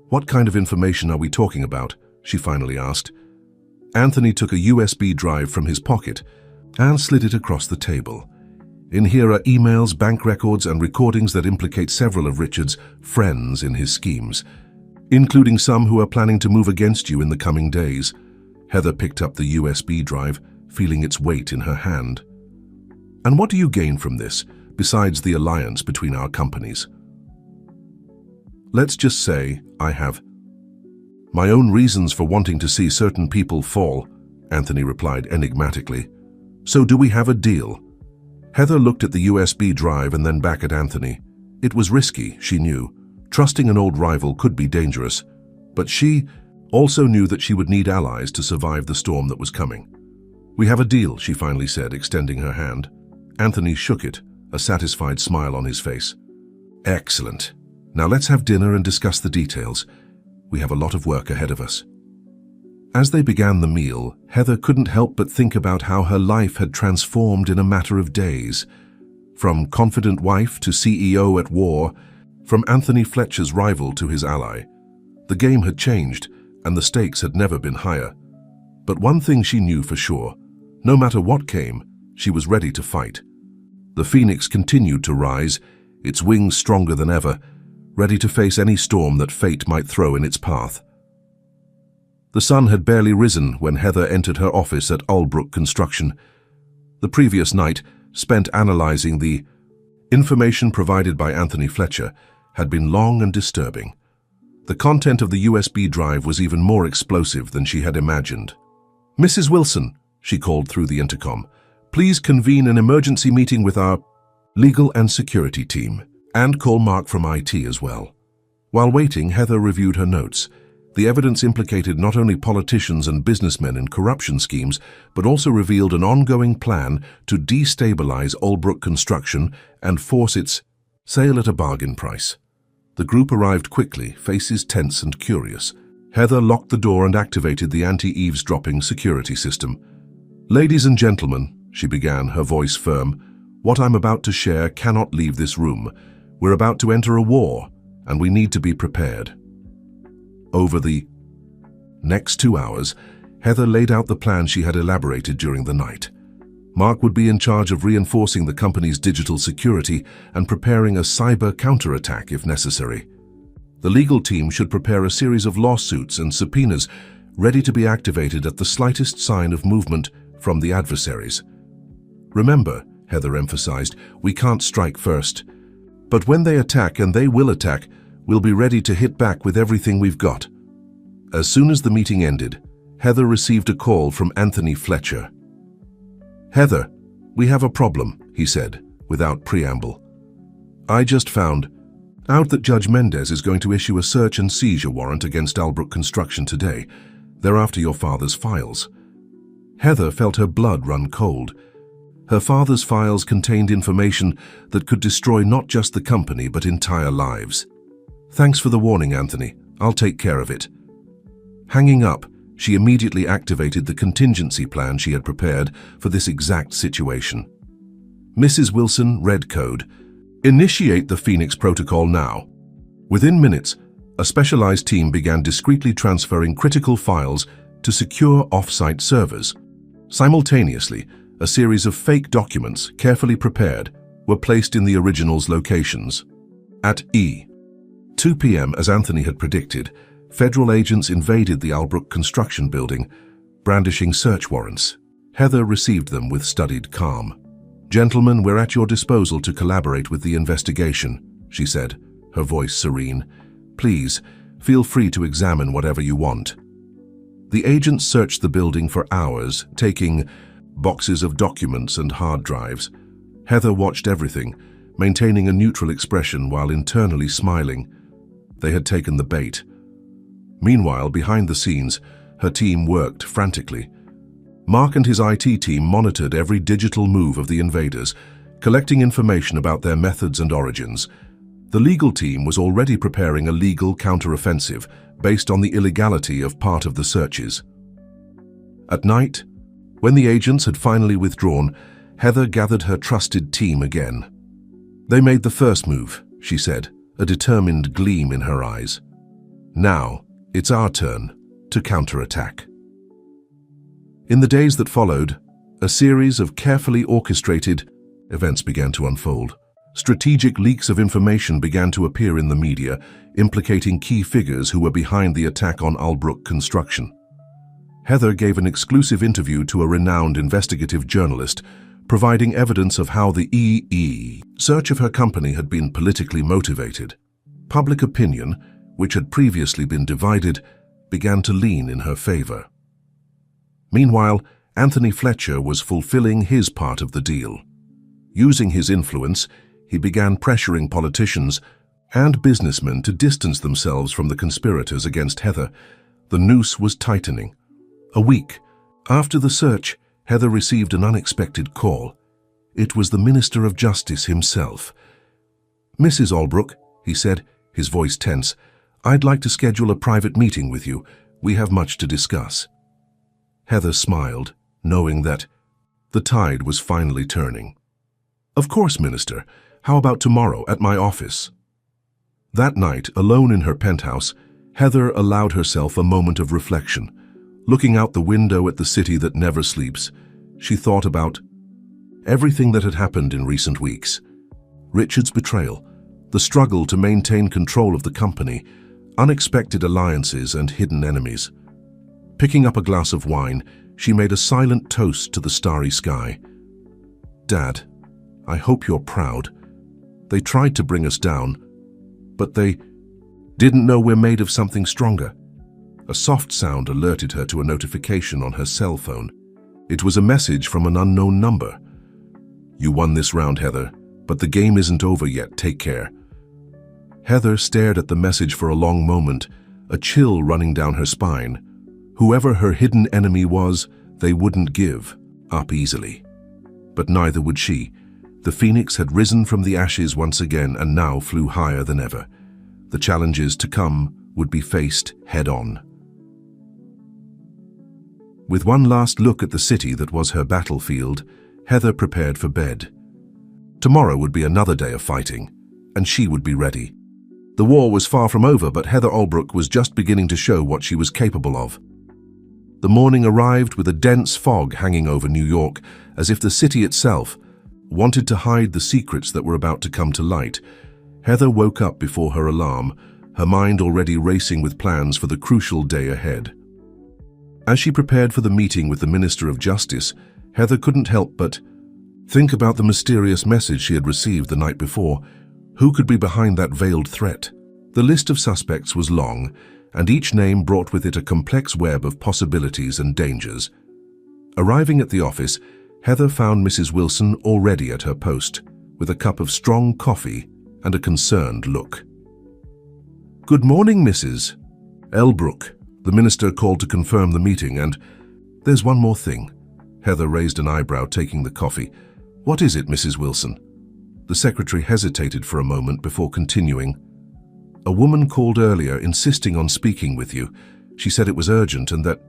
"What kind of information are we talking about?" she finally asked. Anthony took a USB drive from his pocket and slid it across the table. "In here are emails, bank records, and recordings that implicate several of Richard's friends in his schemes, including some who are planning to move against you in the coming days." Heather picked up the USB drive, feeling its weight in her hand. "And what do you gain from this, besides the alliance between our companies?" "Let's just say I have my own reasons for wanting to see certain people fall," Anthony replied enigmatically. "So do we have a deal?" Heather looked at the USB drive and then back at Anthony. It was risky, she knew. Trusting an old rival could be dangerous, but she also knew that she would need allies to survive the storm that was coming. "We have a deal," she finally said, extending her hand. Anthony shook it, a satisfied smile on his face. "Excellent. Now let's have dinner and discuss the details. We have a lot of work ahead of us." As they began the meal, Heather couldn't help but think about how her life had transformed in a matter of days. From confident wife to CEO at war, from Anthony Fletcher's rival to his ally. The game had changed, and the stakes had never been higher. But one thing she knew for sure: no matter what came, she was ready to fight. The phoenix continued to rise, its wings stronger than ever, ready to face any storm that fate might throw in its path. The sun had barely risen when Heather entered her office at Albrook Construction. The previous night, spent analyzing the information provided by Anthony Fletcher, had been long and disturbing. The content of the USB drive was even more explosive than she had imagined. "Mrs. Wilson," she called through the intercom, "please convene an emergency meeting with our legal and security team, and call Mark from IT as well." While waiting, Heather reviewed her notes. The evidence implicated not only politicians and businessmen in corruption schemes, but also revealed an ongoing plan to destabilize Albrook Construction and force its sale at a bargain price. The group arrived quickly, faces tense and curious. Heather locked the door and activated the anti-eavesdropping security system. "Ladies and gentlemen," she began, her voice firm, "what I'm about to share cannot leave this room. We're about to enter a war, and we need to be prepared." Over the next 2 hours, Heather laid out the plan she had elaborated during the night. Mark would be in charge of reinforcing the company's digital security and preparing a cyber counterattack if necessary. The legal team should prepare a series of lawsuits and subpoenas ready to be activated at the slightest sign of movement from the adversaries. "Remember," Heather emphasized, "we can't strike first. But when they attack, and they will attack, we'll be ready to hit back with everything we've got." As soon as the meeting ended, Heather received a call from Anthony Fletcher. "Heather, we have a problem," he said, without preamble. "I just found out that Judge Mendez is going to issue a search and seizure warrant against Albrook Construction today. They're after your father's files." Heather felt her blood run cold. Her father's files contained information that could destroy not just the company but entire lives. "Thanks for the warning, Anthony. I'll take care of it." Hanging up, she immediately activated the contingency plan she had prepared for this exact situation. "Mrs. Wilson, red code. Initiate the Phoenix Protocol now." Within minutes, a specialized team began discreetly transferring critical files to secure off-site servers. Simultaneously, a series of fake documents, carefully prepared, were placed in the original's locations. At 2 p.m., as Anthony had predicted, federal agents invaded the Albrook construction building, brandishing search warrants. Heather received them with studied calm. "Gentlemen, we're at your disposal to collaborate with the investigation," she said, her voice serene. "Please, feel free to examine whatever you want." The agents searched the building for hours, taking boxes of documents and hard drives. Heather watched everything, maintaining a neutral expression while internally smiling. They had taken the bait. Meanwhile, behind the scenes, her team worked frantically. Mark and his IT team monitored every digital move of the invaders, collecting information about their methods and origins. The legal team was already preparing a legal counteroffensive based on the illegality of part of the searches. At night, when the agents had finally withdrawn, Heather gathered her trusted team again. "They made the first move," she said, a determined gleam in her eyes. "Now, it's our turn to counterattack." In the days that followed, a series of carefully orchestrated events began to unfold. Strategic leaks of information began to appear in the media, implicating key figures who were behind the attack on Albrook Construction. Heather gave an exclusive interview to a renowned investigative journalist, providing evidence of how the search of her company had been politically motivated. Public opinion, which had previously been divided, began to lean in her favor. Meanwhile, Anthony Fletcher was fulfilling his part of the deal. Using his influence, he began pressuring politicians and businessmen to distance themselves from the conspirators against Heather. The noose was tightening. A week after the search, Heather received an unexpected call. It was the Minister of Justice himself. "Mrs. Albrook," he said, his voice tense, "I'd like to schedule a private meeting with you. We have much to discuss." Heather smiled, knowing that the tide was finally turning. "Of course, Minister. How about tomorrow at my office?" That night, alone in her penthouse, Heather allowed herself a moment of reflection. Looking out the window at the city that never sleeps, she thought about everything that had happened in recent weeks. Richard's betrayal, the struggle to maintain control of the company, unexpected alliances and hidden enemies. Picking up a glass of wine, she made a silent toast to the starry sky. "Dad, I hope you're proud. They tried to bring us down, but they didn't know we're made of something stronger." A soft sound alerted her to a notification on her cell phone. It was a message from an unknown number. "You won this round, Heather, but the game isn't over yet. Take care." Heather stared at the message for a long moment, a chill running down her spine. Whoever her hidden enemy was, they wouldn't give up easily. But neither would she. The phoenix had risen from the ashes once again and now flew higher than ever. The challenges to come would be faced head-on. With one last look at the city that was her battlefield, Heather prepared for bed. Tomorrow would be another day of fighting, and she would be ready. The war was far from over, but Heather Albrook was just beginning to show what she was capable of. The morning arrived with a dense fog hanging over New York, as if the city itself wanted to hide the secrets that were about to come to light. Heather woke up before her alarm, her mind already racing with plans for the crucial day ahead. As she prepared for the meeting with the Minister of Justice, Heather couldn't help but think about the mysterious message she had received the night before. Who could be behind that veiled threat? The list of suspects was long, and each name brought with it a complex web of possibilities and dangers. Arriving at the office, Heather found Mrs. Wilson already at her post, with a cup of strong coffee and a concerned look. "Good morning, Mrs. Elbrook." The minister called to confirm the meeting, and "There's one more thing." Heather raised an eyebrow, taking the coffee. "What is it, Mrs. Wilson?" The secretary hesitated for a moment before continuing. "A woman called earlier insisting on speaking with you. She said it was urgent and that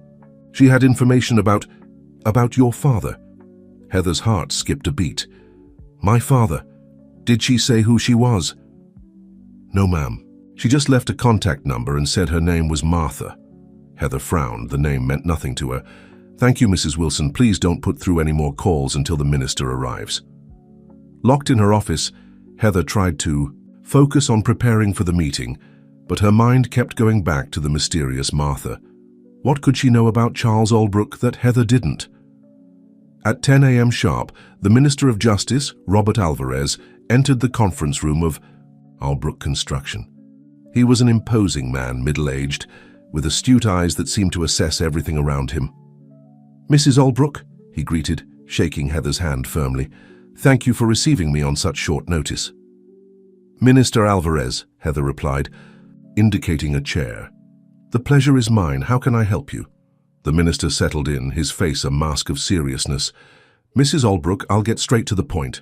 she had information about your father." Heather's heart skipped a beat. "My father? Did she say who she was?" "No, ma'am. She just left a contact number and said her name was Martha." Heather frowned. The name meant nothing to her. "Thank you, Mrs. Wilson. Please don't put through any more calls until the minister arrives." Locked in her office, Heather tried to focus on preparing for the meeting, but her mind kept going back to the mysterious Martha. What could she know about Charles Albrook that Heather didn't? At 10 a.m. sharp, the Minister of Justice, Robert Alvarez, entered the conference room of Albrook Construction. He was an imposing man, middle-aged, with astute eyes that seemed to assess everything around him. "Mrs. Albrook," he greeted, shaking Heather's hand firmly, "thank you for receiving me on such short notice." "Minister Alvarez," Heather replied, indicating a chair. "The pleasure is mine. How can I help you?" The minister settled in, his face a mask of seriousness. "Mrs. Albrook, I'll get straight to the point.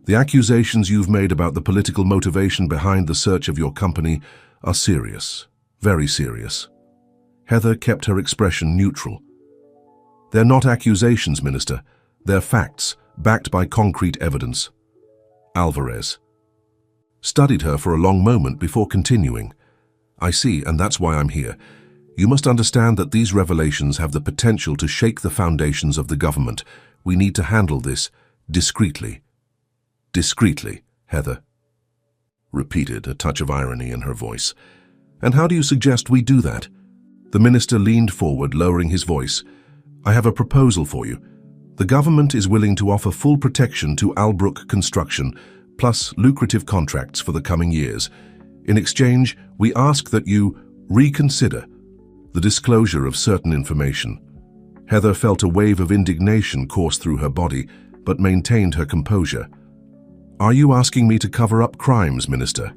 The accusations you've made about the political motivation behind the search of your company are serious, very serious." Heather kept her expression neutral. "They're not accusations, Minister. They're facts, backed by concrete evidence." Alvarez studied her for a long moment before continuing. "I see, and that's why I'm here. You must understand that these revelations have the potential to shake the foundations of the government. We need to handle this discreetly." "Discreetly," Heather repeated, a touch of irony in her voice. "And how do you suggest we do that?" The minister leaned forward, lowering his voice. "I have a proposal for you. The government is willing to offer full protection to Albrook Construction, plus lucrative contracts for the coming years. In exchange, we ask that you reconsider the disclosure of certain information." Heather felt a wave of indignation course through her body, but maintained her composure. "Are you asking me to cover up crimes, Minister?"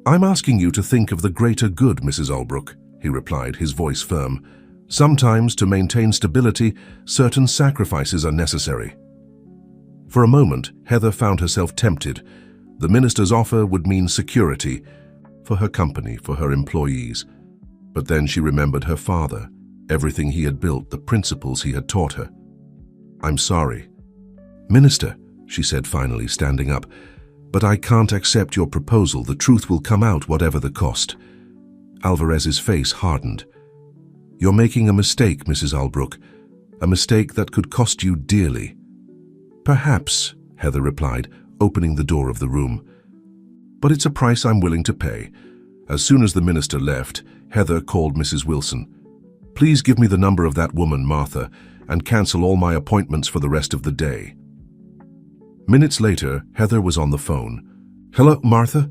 "I'm asking you to think of the greater good, Mrs. Albrook," he replied, his voice firm. "Sometimes, to maintain stability, certain sacrifices are necessary." For a moment, Heather found herself tempted. The minister's offer would mean security for her company, for her employees. But then she remembered her father, everything he had built, the principles he had taught her. "I'm sorry, Minister," she said finally, standing up, "but I can't accept your proposal. The truth will come out, whatever the cost." Alvarez's face hardened. "You're making a mistake, Mrs. Albrook, a mistake that could cost you dearly." "Perhaps," Heather replied, opening the door of the room. "But it's a price I'm willing to pay." As soon as the minister left, Heather called Mrs. Wilson. "Please give me the number of that woman, Martha, and cancel all my appointments for the rest of the day." Minutes later, Heather was on the phone. "Hello, Martha.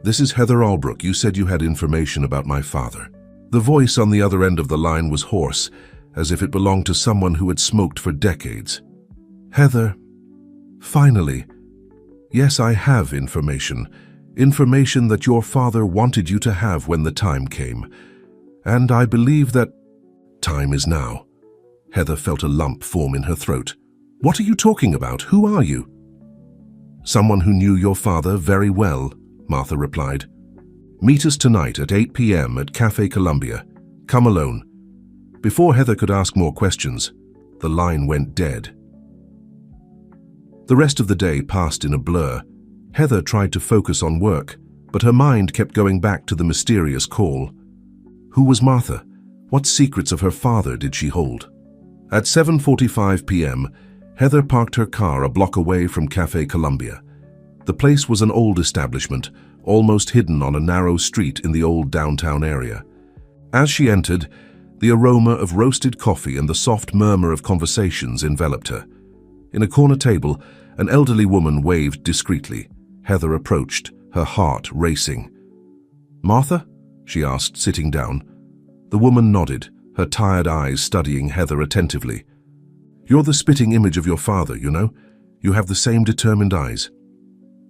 This is Heather Albrook. You said you had information about my father." The voice on the other end of the line was hoarse, as if it belonged to someone who had smoked for decades. "Heather, finally. Yes, I have information. Information that your father wanted you to have when the time came. And I believe that time is now." Heather felt a lump form in her throat. "What are you talking about? Who are you?" "Someone who knew your father very well," Martha replied. "Meet us tonight at 8 p.m. at Cafe Columbia. Come alone." Before Heather could ask more questions, the line went dead. The rest of the day passed in a blur. Heather tried to focus on work, but her mind kept going back to the mysterious call. Who was Martha? What secrets of her father did she hold? At 7:45 p.m., Heather parked her car a block away from Cafe Columbia. The place was an old establishment, almost hidden on a narrow street in the old downtown area. As she entered, the aroma of roasted coffee and the soft murmur of conversations enveloped her. In a corner table, an elderly woman waved discreetly. Heather approached, her heart racing. "Martha?" she asked, sitting down. The woman nodded, her tired eyes studying Heather attentively. "You're the spitting image of your father, you know. You have the same determined eyes."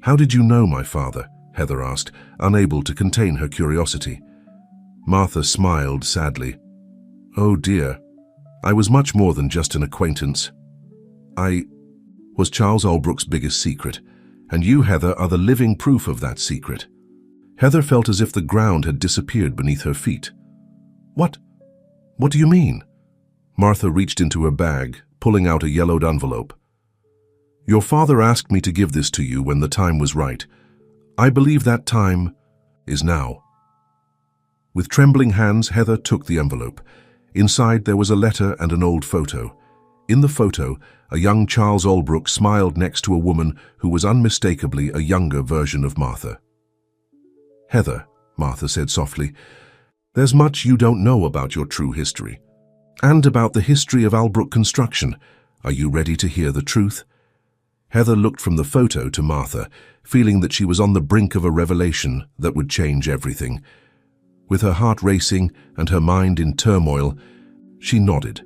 "How did you know my father?" Heather asked, unable to contain her curiosity. Martha smiled sadly. "Oh dear, I was much more than just an acquaintance. I was Charles Albrook's biggest secret, and you, Heather, are the living proof of that secret." Heather felt as if the ground had disappeared beneath her feet. What do you mean?" Martha reached into her bag, pulling out a yellowed envelope. "Your father asked me to give this to you when the time was right. I believe that time is now." With trembling hands, Heather took the envelope. Inside there was a letter and an old photo. In the photo, a young Charles Albrook smiled next to a woman who was unmistakably a younger version of Martha. "Heather," Martha said softly, "there's much you don't know about your true history, and about the history of Albrook Construction. Are you ready to hear the truth?" Heather looked from the photo to Martha, feeling that she was on the brink of a revelation that would change everything. With her heart racing and her mind in turmoil, she nodded.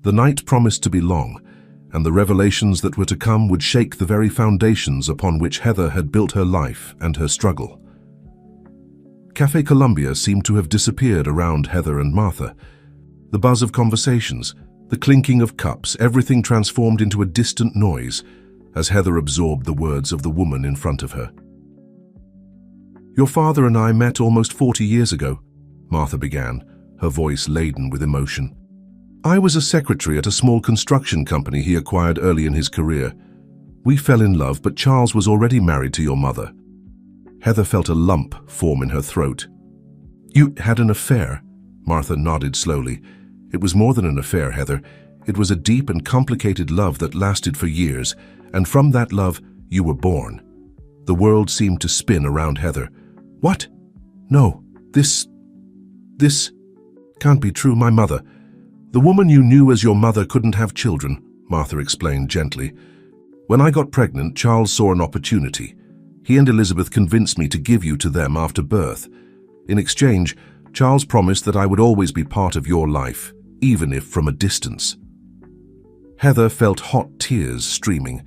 The night promised to be long, and the revelations that were to come would shake the very foundations upon which Heather had built her life and her struggle. Café Columbia seemed to have disappeared around Heather and Martha. The buzz of conversations, the clinking of cups, everything transformed into a distant noise as Heather absorbed the words of the woman in front of her. "Your father and I met almost 40 years ago," Martha began, her voice laden with emotion. "I was a secretary at a small construction company he acquired early in his career. We fell in love, but Charles was already married to your mother." Heather felt a lump form in her throat. "You had an affair?" Martha nodded slowly. "It was more than an affair, Heather. It was a deep and complicated love that lasted for years, and from that love, you were born." The world seemed to spin around Heather. "What? No, this can't be true. My mother. The woman you knew as your mother couldn't have children," Martha explained gently. "When I got pregnant, Charles saw an opportunity. He and Elizabeth convinced me to give you to them after birth. In exchange, Charles promised that I would always be part of your life, even if from a distance." Heather felt hot tears streaming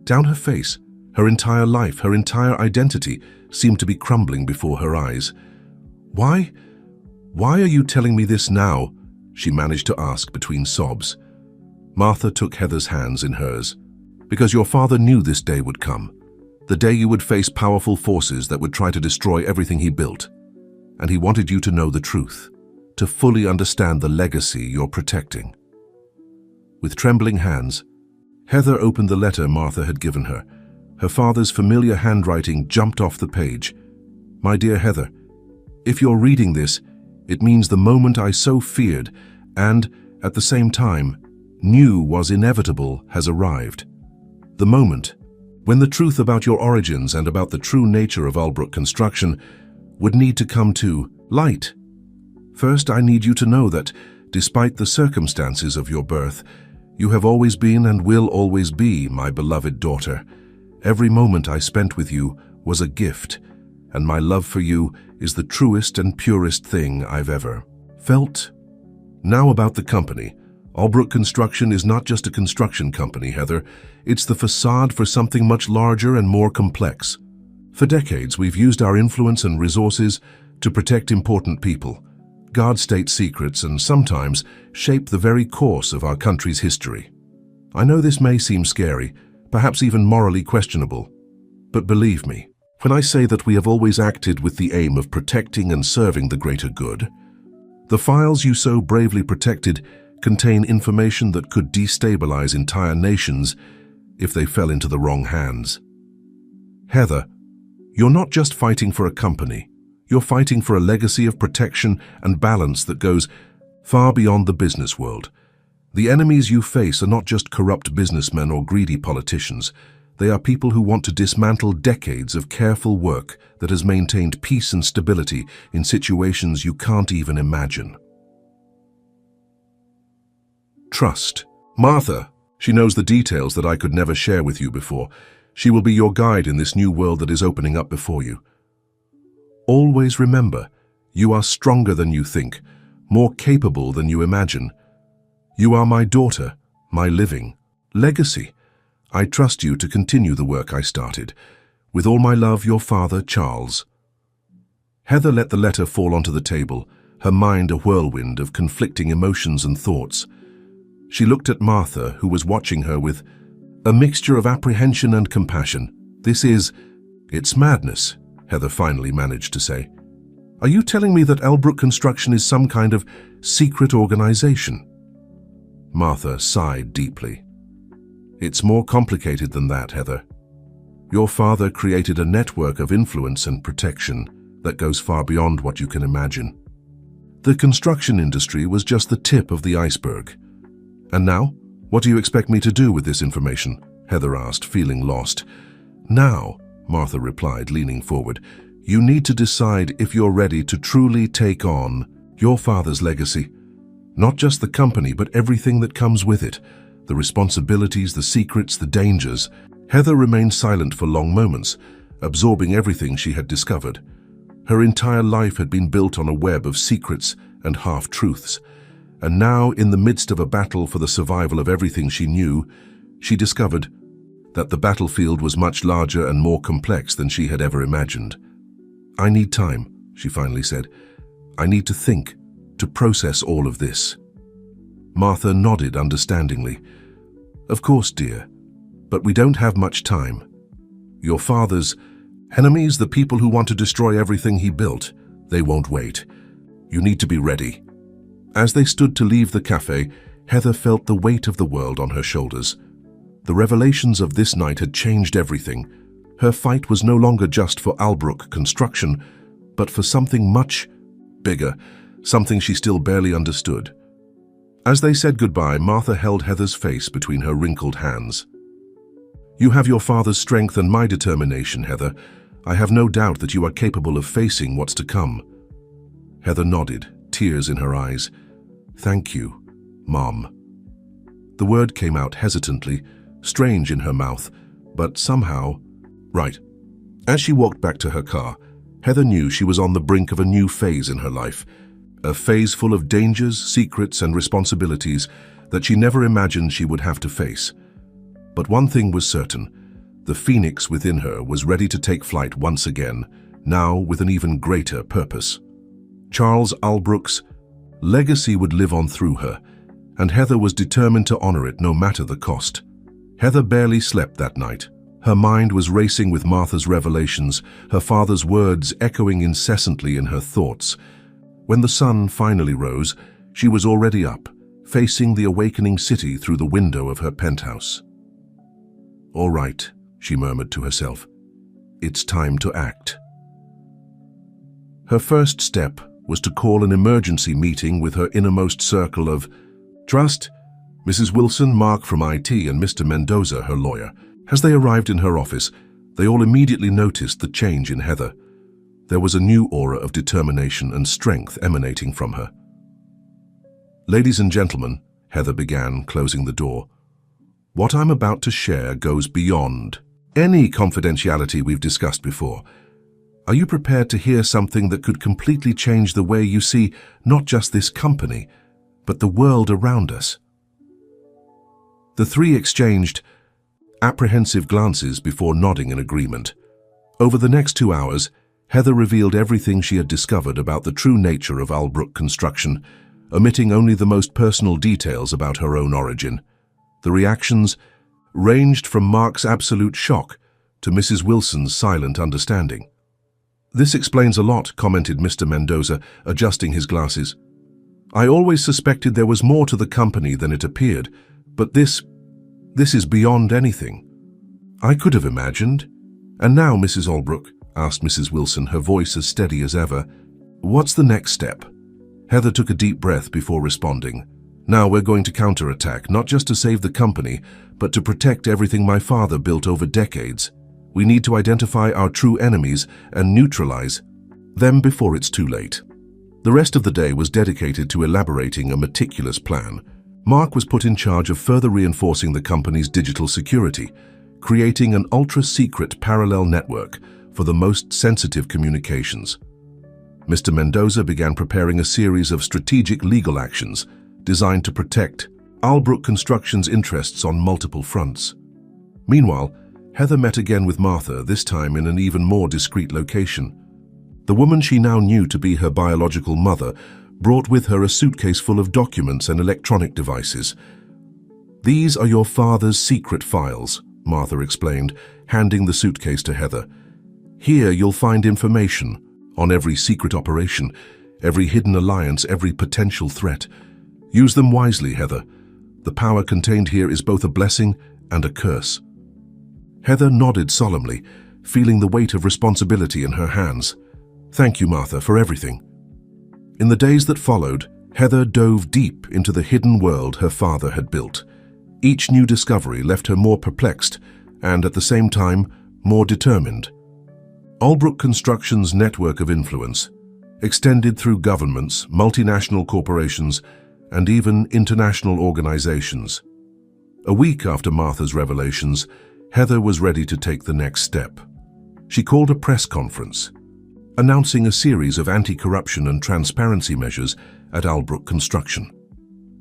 down her face. Her entire life, her entire identity seemed to be crumbling before her eyes. Why are you telling me this now?" she managed to ask between sobs. Martha took Heather's hands in hers. "Because your father knew this day would come. The day you would face powerful forces that would try to destroy everything he built. And he wanted you to know the truth, to fully understand the legacy you're protecting." With trembling hands, Heather opened the letter Martha had given her. Her father's familiar handwriting jumped off the page. "My dear Heather, if you're reading this, it means the moment I so feared and, at the same time, knew was inevitable has arrived. The moment when the truth about your origins and about the true nature of Albrook Construction would need to come to light. First, I need you to know that, despite the circumstances of your birth, you have always been and will always be my beloved daughter. Every moment I spent with you was a gift, and my love for you is the truest and purest thing I've ever felt." Now about the company. Albrook Construction is not just a construction company, Heather. It's the facade for something much larger and more complex. For decades, we've used our influence and resources to protect important people, guard state secrets, and sometimes shape the very course of our country's history. I know this may seem scary, perhaps even morally questionable, but believe me, when I say that we have always acted with the aim of protecting and serving the greater good. The files you so bravely protected contain information that could destabilize entire nations if they fell into the wrong hands. Heather, you're not just fighting for a company. You're fighting for a legacy of protection and balance that goes far beyond the business world. The enemies you face are not just corrupt businessmen or greedy politicians. They are people who want to dismantle decades of careful work that has maintained peace and stability in situations you can't even imagine. Trust. Martha, she knows the details that I could never share with you before. She will be your guide in this new world that is opening up before you. Always remember, you are stronger than you think, more capable than you imagine. You are my daughter, my living legacy. I trust you to continue the work I started. With all my love, your father, Charles. Heather let the letter fall onto the table, her mind a whirlwind of conflicting emotions and thoughts. She looked at Martha, who was watching her with a mixture of apprehension and compassion. It's madness, Heather finally managed to say. Are you telling me that Albrook Construction is some kind of secret organization? Martha sighed deeply. It's more complicated than that, Heather. Your father created a network of influence and protection that goes far beyond what you can imagine. The construction industry was just the tip of the iceberg. And now, what do you expect me to do with this information? Heather asked, feeling lost. Now, Martha replied, leaning forward, you need to decide if you're ready to truly take on your father's legacy. Not just the company, but everything that comes with it. The responsibilities, the secrets, the dangers. Heather remained silent for long moments, absorbing everything she had discovered. Her entire life had been built on a web of secrets and half-truths. And now, in the midst of a battle for the survival of everything she knew, she discovered that the battlefield was much larger and more complex than she had ever imagined. I need time, she finally said. I need to think, to process all of this. Martha nodded understandingly. Of course, dear, but we don't have much time. Your father's enemies, the people who want to destroy everything he built, they won't wait. You need to be ready. As they stood to leave the cafe, Heather felt the weight of the world on her shoulders. The revelations of this night had changed everything. Her fight was no longer just for Albrook Construction, but for something much bigger, something she still barely understood. As they said goodbye, Martha held Heather's face between her wrinkled hands. You have your father's strength and my determination, Heather. I have no doubt that you are capable of facing what's to come. Heather nodded, tears in her eyes. Thank you, Mom. The word came out hesitantly, strange in her mouth, but somehow right. As she walked back to her car, Heather knew she was on the brink of a new phase in her life, a phase full of dangers, secrets, and responsibilities that she never imagined she would have to face. But one thing was certain, the phoenix within her was ready to take flight once again, now with an even greater purpose. Charles Albrook's legacy would live on through her, and Heather was determined to honor it no matter the cost. Heather barely slept that night. Her mind was racing with Martha's revelations, her father's words echoing incessantly in her thoughts. When the sun finally rose, she was already up, facing the awakening city through the window of her penthouse. All right, she murmured to herself. It's time to act. Her first step was to call an emergency meeting with her innermost circle of trust, Mrs. Wilson, Mark from IT, and Mr. Mendoza, her lawyer. As they arrived in her office, they all immediately noticed the change in Heather. There was a new aura of determination and strength emanating from her. Ladies and gentlemen, Heather began, closing the door, what I'm about to share goes beyond any confidentiality we've discussed before. Are you prepared to hear something that could completely change the way you see not just this company, but the world around us? The three exchanged apprehensive glances before nodding in agreement. Over the next 2 hours, Heather revealed everything she had discovered about the true nature of Albrook Construction, omitting only the most personal details about her own origin. The reactions ranged from Mark's absolute shock to Mrs. Wilson's silent understanding. This explains a lot, commented Mr. Mendoza, adjusting his glasses. I always suspected there was more to the company than it appeared, but this is beyond anything I could have imagined. And now, Mrs. Albrook, asked Mrs. Wilson, her voice as steady as ever, what's the next step? Heather took a deep breath before responding. Now we're going to counterattack, not just to save the company, but to protect everything my father built over decades. We need to identify our true enemies and neutralize them before it's too late. The rest of the day was dedicated to elaborating a meticulous plan. Mark was put in charge of further reinforcing the company's digital security, creating an ultra-secret parallel network for the most sensitive communications. Mr. Mendoza began preparing a series of strategic legal actions designed to protect Albrook Construction's interests on multiple fronts. Meanwhile, Heather met again with Martha, this time in an even more discreet location. The woman she now knew to be her biological mother brought with her a suitcase full of documents and electronic devices. "These are your father's secret files," Martha explained, handing the suitcase to Heather. "Here you'll find information on every secret operation, every hidden alliance, every potential threat. Use them wisely, Heather. The power contained here is both a blessing and a curse." Heather nodded solemnly, feeling the weight of responsibility in her hands. "Thank you, Martha, for everything." In the days that followed, Heather dove deep into the hidden world her father had built. Each new discovery left her more perplexed and, at the same time, more determined. Albrook Construction's network of influence extended through governments, multinational corporations, and even international organizations. A week after Martha's revelations, Heather was ready to take the next step. She called a press conference, announcing a series of anti-corruption and transparency measures at Albrook Construction.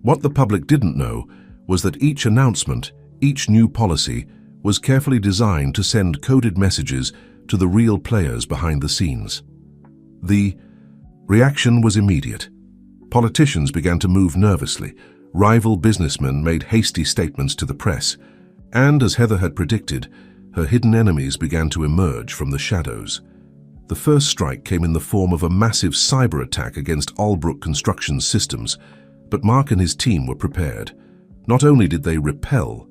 What the public didn't know was that each announcement, each new policy, was carefully designed to send coded messages to the real players behind the scenes. The reaction was immediate. Politicians began to move nervously. Rival businessmen made hasty statements to the press. And, as Heather had predicted, her hidden enemies began to emerge from the shadows. The first strike came in the form of a massive cyber attack against Albrook Construction's systems, but Mark and his team were prepared. Not only did they repel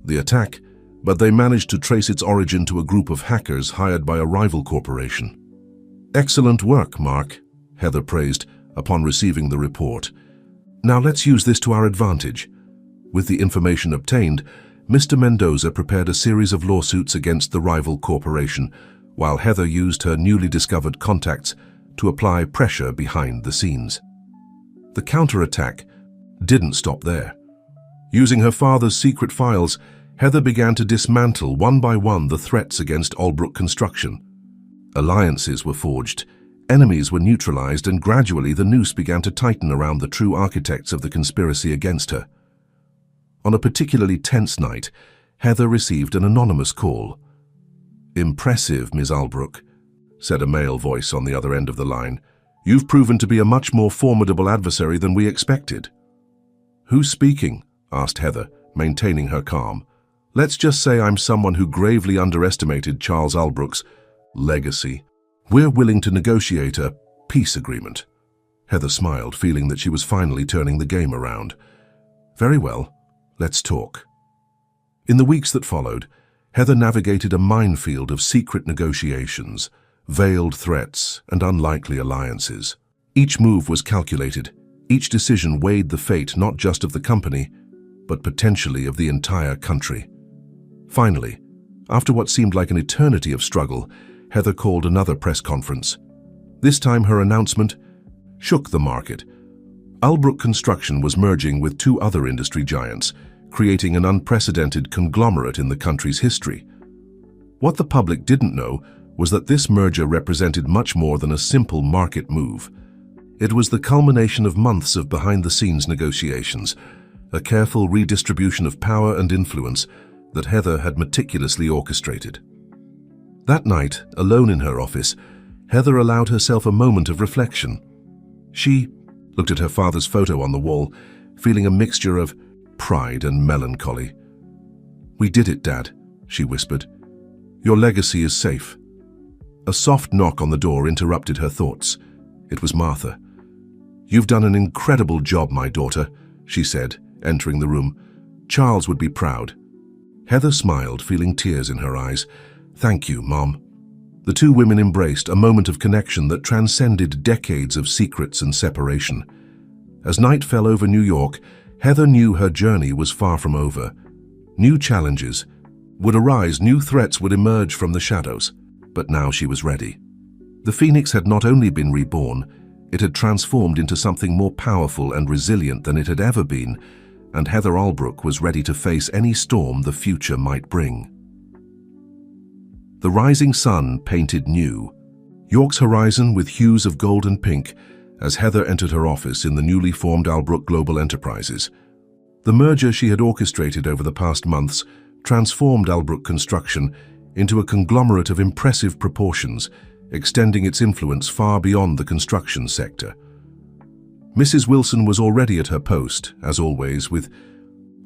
the attack, but they managed to trace its origin to a group of hackers hired by a rival corporation. "Excellent work, Mark," Heather praised upon receiving the report. "Now let's use this to our advantage." With the information obtained, Mr. Mendoza prepared a series of lawsuits against the rival corporation, while Heather used her newly discovered contacts to apply pressure behind the scenes. The counterattack didn't stop there. Using her father's secret files, Heather began to dismantle one by one the threats against Albrook Construction. Alliances were forged, enemies were neutralized, and gradually the noose began to tighten around the true architects of the conspiracy against her. On a particularly tense night, Heather received an anonymous call. "Impressive, Ms. Albrook," said a male voice on the other end of the line. "You've proven to be a much more formidable adversary than we expected." "Who's speaking?" asked Heather, maintaining her calm. "Let's just say I'm someone who gravely underestimated Charles Albrook's legacy. We're willing to negotiate a peace agreement." Heather smiled, feeling that she was finally turning the game around. "Very well, let's talk." In the weeks that followed, Heather navigated a minefield of secret negotiations, veiled threats, and unlikely alliances. Each move was calculated. Each decision weighed the fate not just of the company, but potentially of the entire country. Finally, after what seemed like an eternity of struggle, Heather called another press conference. This time her announcement shook the market. Albrook Construction was merging with two other industry giants, creating an unprecedented conglomerate in the country's history. What the public didn't know was that this merger represented much more than a simple market move. It was the culmination of months of behind-the-scenes negotiations, a careful redistribution of power and influence that Heather had meticulously orchestrated. That night, alone in her office, Heather allowed herself a moment of reflection. She looked at her father's photo on the wall, feeling a mixture of pride and melancholy. "We did it, Dad," she whispered. "Your legacy is safe." A soft knock on the door interrupted her thoughts. It was Martha. "You've done an incredible job, my daughter," she said, entering the room. "Charles would be proud." Heather smiled, feeling tears in her eyes. "Thank you, Mom." The two women embraced, a moment of connection that transcended decades of secrets and separation. As night fell over New York, Heather knew her journey was far from over. New challenges would arise, new threats would emerge from the shadows, but now she was ready. The Phoenix had not only been reborn, it had transformed into something more powerful and resilient than it had ever been, and Heather Albrook was ready to face any storm the future might bring. The rising sun painted new, York's horizon with hues of gold and pink, as Heather entered her office in the newly formed Albrook Global Enterprises. The merger she had orchestrated over the past months transformed Albrook Construction into a conglomerate of impressive proportions, extending its influence far beyond the construction sector. Mrs. Wilson was already at her post, as always, with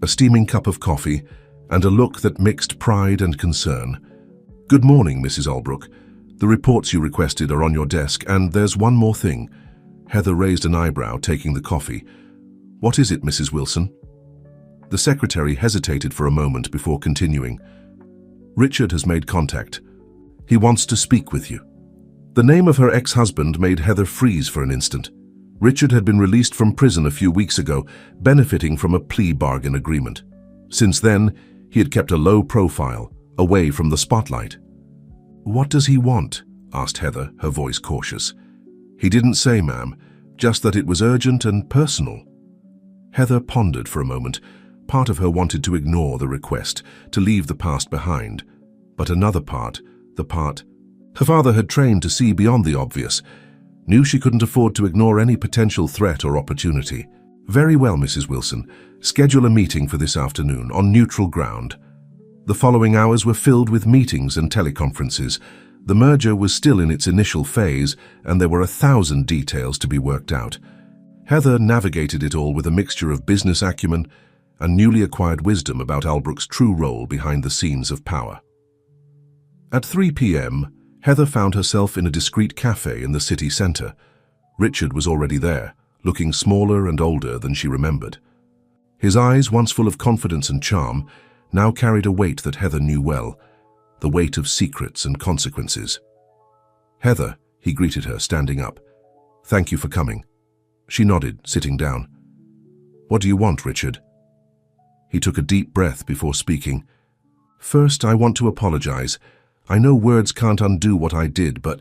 a steaming cup of coffee and a look that mixed pride and concern. "Good morning, Mrs. Albrook. The reports you requested are on your desk, and there's one more thing." Heather raised an eyebrow, taking the coffee. "What is it, Mrs. Wilson?" The secretary hesitated for a moment before continuing. "Richard has made contact. He wants to speak with you." The name of her ex-husband made Heather freeze for an instant. Richard had been released from prison a few weeks ago, benefiting from a plea bargain agreement. Since then, he had kept a low profile, away from the spotlight. "What does he want?" asked Heather, her voice cautious. "He didn't say, ma'am, just that it was urgent and personal." Heather pondered for a moment. Part of her wanted to ignore the request, to leave the past behind. But another part, the part her father had trained to see beyond the obvious, knew she couldn't afford to ignore any potential threat or opportunity. "Very well, Mrs. Wilson. Schedule a meeting for this afternoon on neutral ground." The following hours were filled with meetings and teleconferences. The merger was still in its initial phase, and there were 1,000 details to be worked out. Heather navigated it all with a mixture of business acumen and newly acquired wisdom about Albrook's true role behind the scenes of power. At 3 p.m., Heather found herself in a discreet cafe in the city center. Richard was already there, looking smaller and older than she remembered. His eyes, once full of confidence and charm, now carried a weight that Heather knew well, the weight of secrets and consequences. "Heather," he greeted her, standing up. "Thank you for coming." She nodded, sitting down. "What do you want, Richard?" He took a deep breath before speaking. "First, I want to apologize. I know words can't undo what I did, but—"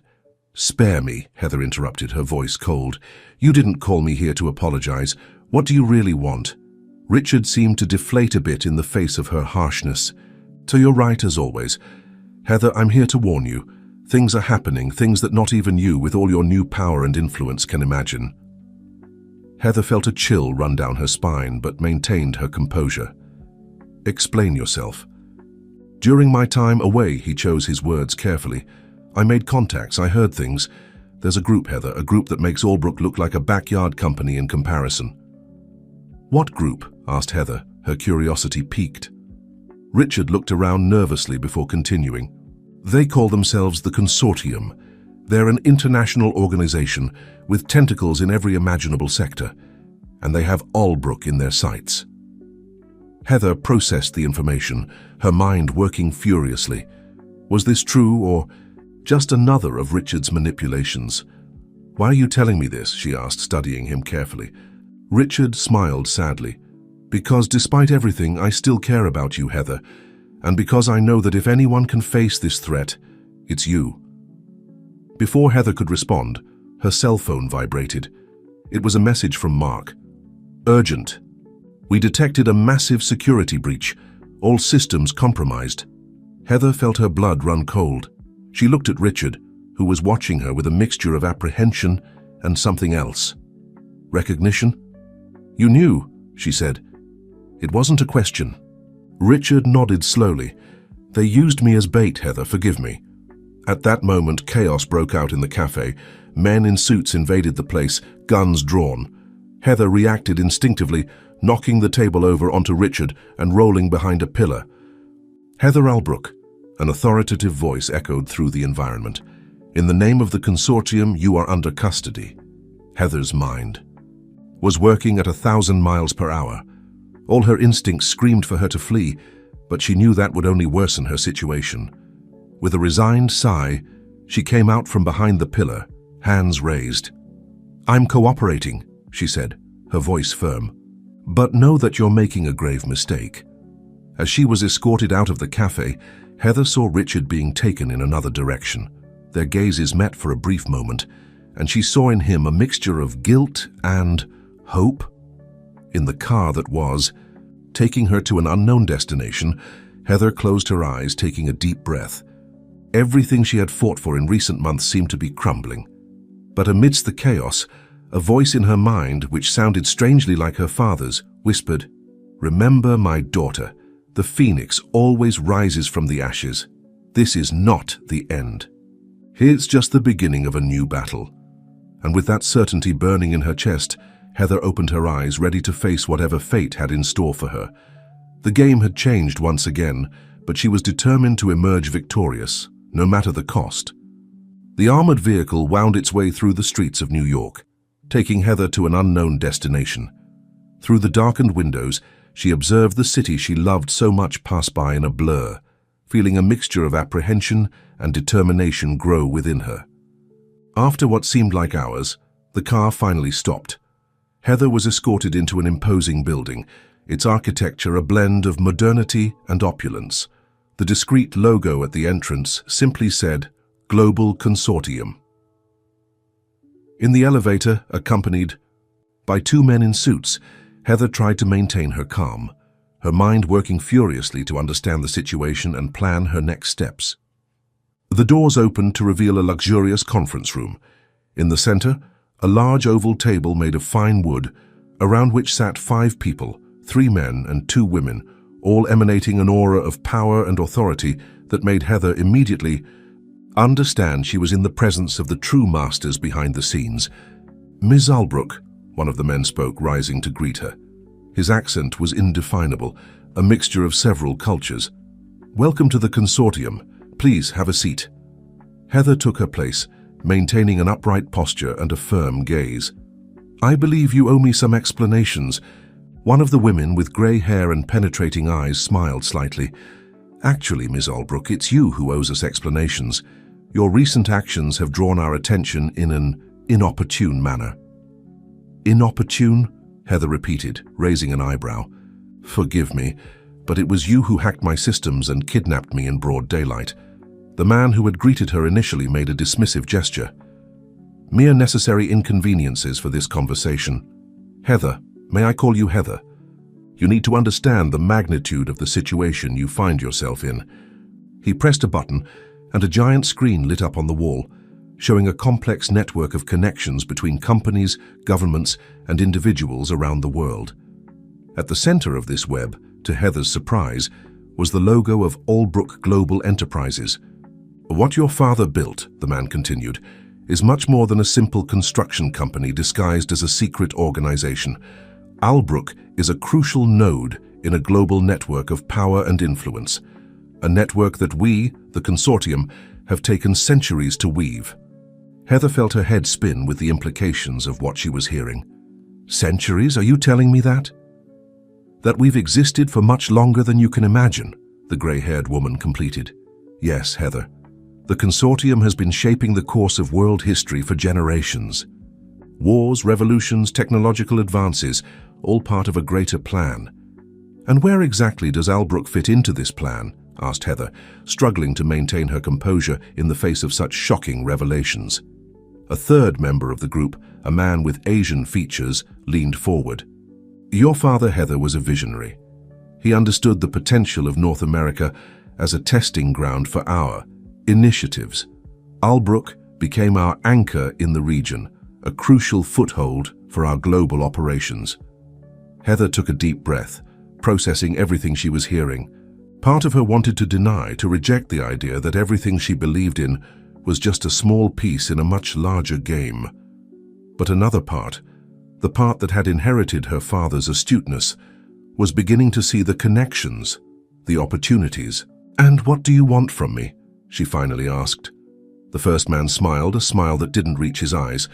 "Spare me," Heather interrupted, her voice cold. "You didn't call me here to apologize. What do you really want?" Richard seemed to deflate a bit in the face of her harshness. "So you're right, as always. Heather, I'm here to warn you. Things are happening, things that not even you, with all your new power and influence, can imagine." Heather felt a chill run down her spine, but maintained her composure. "Explain yourself." "During my time away," he chose his words carefully, "I made contacts, I heard things. There's a group, Heather, a group that makes Albrook look like a backyard company in comparison." "What group?" asked Heather, her curiosity piqued. Richard looked around nervously before continuing. "They call themselves the Consortium. They're an international organization with tentacles in every imaginable sector, and they have Albrook in their sights." Heather processed the information, her mind working furiously. Was this true, or just another of Richard's manipulations? "Why are you telling me this?" she asked, studying him carefully. Richard smiled sadly. "Because despite everything, I still care about you, Heather, and because I know that if anyone can face this threat, it's you." Before Heather could respond, her cell phone vibrated. It was a message from Mark. "Urgent. We detected a massive security breach. All systems compromised." Heather felt her blood run cold. She looked at Richard, who was watching her with a mixture of apprehension and something else. "Recognition?" "You knew," she said. "It wasn't a question." Richard nodded slowly. "They used me as bait, Heather, forgive me." At that moment, chaos broke out in the cafe. Men in suits invaded the place, guns drawn. Heather reacted instinctively, knocking the table over onto Richard and rolling behind a pillar. "Heather Albrook," an authoritative voice echoed through the environment. "In the name of the consortium, you are under custody." Heather's mind was working at 1,000 miles per hour. All her instincts screamed for her to flee, but she knew that would only worsen her situation. With a resigned sigh, she came out from behind the pillar, hands raised. "I'm cooperating," she said, her voice firm. "But know that you're making a grave mistake." As she was escorted out of the cafe, Heather saw Richard being taken in another direction. Their gazes met for a brief moment, and she saw in him a mixture of guilt and hope. In the car that was taking her to an unknown destination, Heather closed her eyes, taking a deep breath. Everything she had fought for in recent months seemed to be crumbling. But amidst the chaos, a voice in her mind, which sounded strangely like her father's, whispered, "Remember, my daughter, the phoenix always rises from the ashes. This is not the end. Here's just the beginning of a new battle." And with that certainty burning in her chest, Heather opened her eyes, ready to face whatever fate had in store for her. The game had changed once again, but she was determined to emerge victorious, no matter the cost. The armored vehicle wound its way through the streets of New York, taking Heather to an unknown destination. Through the darkened windows, she observed the city she loved so much pass by in a blur, feeling a mixture of apprehension and determination grow within her. After what seemed like hours, the car finally stopped. Heather was escorted into an imposing building, its architecture a blend of modernity and opulence. The discreet logo at the entrance simply said, "Global Consortium." In the elevator, accompanied by two men in suits, Heather tried to maintain her calm, her mind working furiously to understand the situation and plan her next steps. The doors opened to reveal a luxurious conference room. In the center, a large oval table made of fine wood, around which sat 5 people, 3 men and 2 women, all emanating an aura of power and authority that made Heather immediately understand she was in the presence of the true masters behind the scenes. "Ms. Albrook," one of the men spoke, rising to greet her. His accent was indefinable, a mixture of several cultures. "Welcome to the consortium. Please have a seat." Heather took her place, maintaining an upright posture and a firm gaze. "I believe you owe me some explanations." One of the women with grey hair and penetrating eyes smiled slightly. "Actually, Ms. Albrook, it's you who owes us explanations. Your recent actions have drawn our attention in an inopportune manner." "Inopportune?" Heather repeated, raising an eyebrow. "Forgive me, but it was you who hacked my systems and kidnapped me in broad daylight." The man who had greeted her initially made a dismissive gesture. "Mere necessary inconveniences for this conversation. Heather, may I call you Heather? You need to understand the magnitude of the situation you find yourself in." He pressed a button, and a giant screen lit up on the wall, showing a complex network of connections between companies, governments, and individuals around the world. At the center of this web, to Heather's surprise, was the logo of Albrook Global Enterprises. "What your father built," the man continued, "is much more than a simple construction company disguised as a secret organization. Albrook is a crucial node in a global network of power and influence, a network that we, the consortium, have taken centuries to weave." Heather felt her head spin with the implications of what she was hearing. "Centuries? Are you telling me that?" "That we've existed for much longer than you can imagine," the grey-haired woman completed. "Yes, Heather. The consortium has been shaping the course of world history for generations. Wars, revolutions, technological advances, all part of a greater plan." "And where exactly does Albrook fit into this plan?" asked Heather, struggling to maintain her composure in the face of such shocking revelations. A third member of the group, a man with Asian features, leaned forward. "Your father, Heather, was a visionary. He understood the potential of North America as a testing ground for our initiatives. Albrook became our anchor in the region, a crucial foothold for our global operations." Heather took a deep breath, processing everything she was hearing. Part of her wanted to deny, to reject the idea that everything she believed in was just a small piece in a much larger game. But another part, the part that had inherited her father's astuteness, was beginning to see the connections, the opportunities. "And what do you want from me?" she finally asked. The first man smiled, a smile that didn't reach his eyes.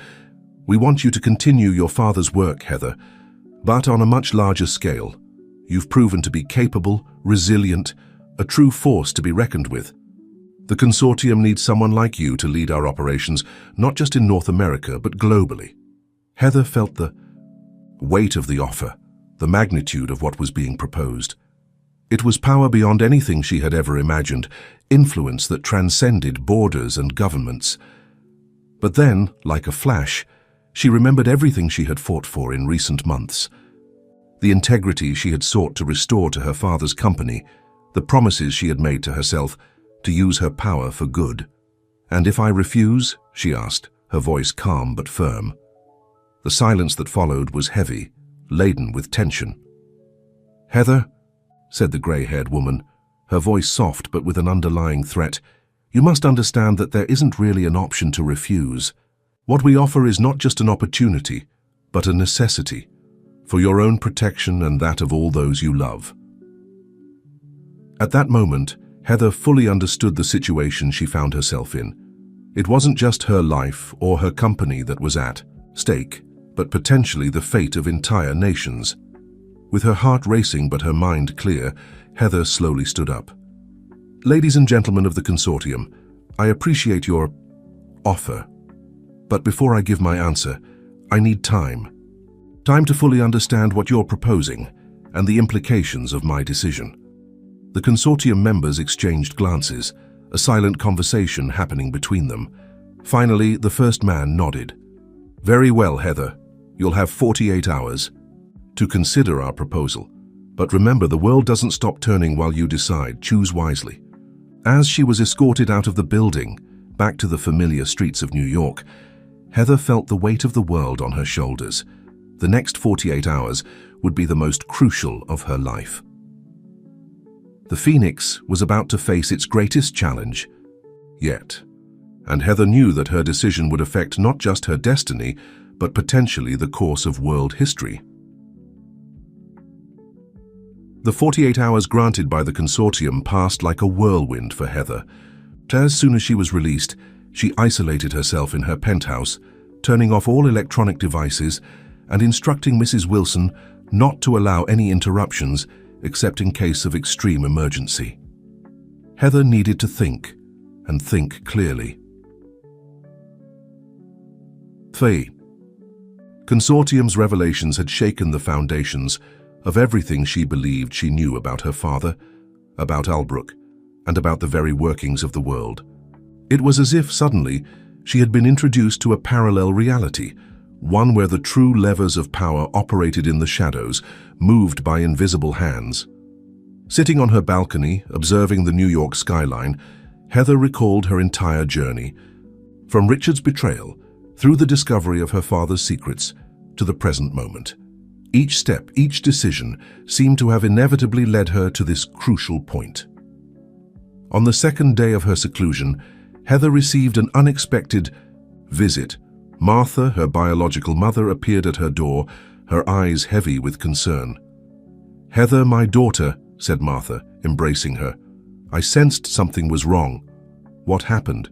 "We want you to continue your father's work, Heather, but on a much larger scale. You've proven to be capable, resilient, a true force to be reckoned with. The consortium needs someone like you to lead our operations, not just in North America, but globally." Heather felt the weight of the offer, the magnitude of what was being proposed. It was power beyond anything she had ever imagined, influence that transcended borders and governments. But then, like a flash, she remembered everything she had fought for in recent months. The integrity she had sought to restore to her father's company, the promises she had made to herself, to use her power for good. "And if I refuse?" she asked, her voice calm but firm. The silence that followed was heavy, laden with tension. "Heather," said the grey-haired woman, her voice soft but with an underlying threat, "you must understand that there isn't really an option to refuse. What we offer is not just an opportunity, but a necessity, for your own protection and that of all those you love." At that moment, Heather fully understood the situation she found herself in. It wasn't just her life or her company that was at stake, but potentially the fate of entire nations. With her heart racing but her mind clear, Heather slowly stood up. "Ladies and gentlemen of the consortium, I appreciate your offer. But before I give my answer, I need time. Time to fully understand what you're proposing and the implications of my decision." The consortium members exchanged glances, a silent conversation happening between them. Finally, the first man nodded. "Very well, Heather. You'll have 48 hours to consider our proposal. But remember, the world doesn't stop turning while you decide. Choose wisely." As she was escorted out of the building, back to the familiar streets of New York, Heather felt the weight of the world on her shoulders. The next 48 hours would be the most crucial of her life. The Phoenix was about to face its greatest challenge yet, and Heather knew that her decision would affect not just her destiny, but potentially the course of world history. The 48 hours granted by the consortium passed like a whirlwind for Heather. As soon as she was released, she isolated herself in her penthouse, turning off all electronic devices and instructing Mrs. Wilson not to allow any interruptions except in case of extreme emergency. Heather needed to think, and think clearly. 3. Consortium's revelations had shaken the foundations of everything she believed she knew about her father, about Albrook, and about the very workings of the world. It was as if suddenly she had been introduced to a parallel reality, one where the true levers of power operated in the shadows, moved by invisible hands. Sitting on her balcony, observing the New York skyline, Heather recalled her entire journey, from Richard's betrayal, through the discovery of her father's secrets, to the present moment. Each step, each decision, seemed to have inevitably led her to this crucial point. On the second day of her seclusion, Heather received an unexpected visit. Martha, her biological mother, appeared at her door, her eyes heavy with concern. "Heather, my daughter," said Martha, embracing her. "I sensed something was wrong. What happened?"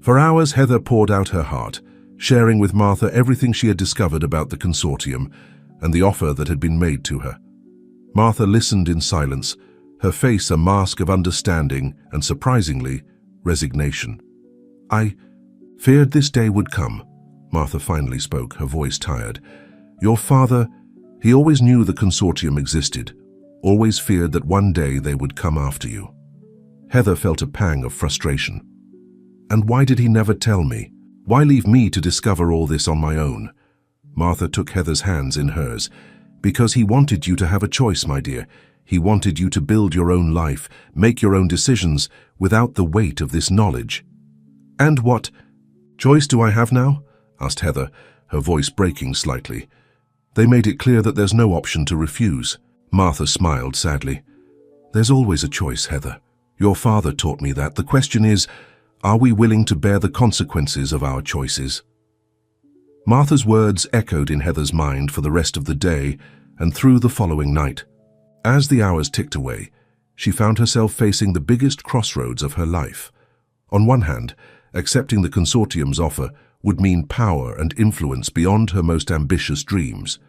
For hours, Heather poured out her heart, sharing with Martha everything she had discovered about the consortium and the offer that had been made to her. Martha listened in silence, her face a mask of understanding and, surprisingly, resignation. "I feared this day would come," Martha finally spoke, her voice tired. "Your father, he always knew the consortium existed, always feared that one day they would come after you." Heather felt a pang of frustration. "And why did he never tell me? Why leave me to discover all this on my own?" Martha took Heather's hands in hers. "Because he wanted you to have a choice, my dear. He wanted you to build your own life, make your own decisions, without the weight of this knowledge." "And what choice do I have now?" asked Heather, her voice breaking slightly. "They made it clear that there's no option to refuse." Martha smiled sadly. "There's always a choice, Heather. Your father taught me that. The question is, are we willing to bear the consequences of our choices?" Martha's words echoed in Heather's mind for the rest of the day and through the following night. As the hours ticked away, she found herself facing the biggest crossroads of her life. On one hand, accepting the consortium's offer would mean power and influence beyond her most ambitious dreams.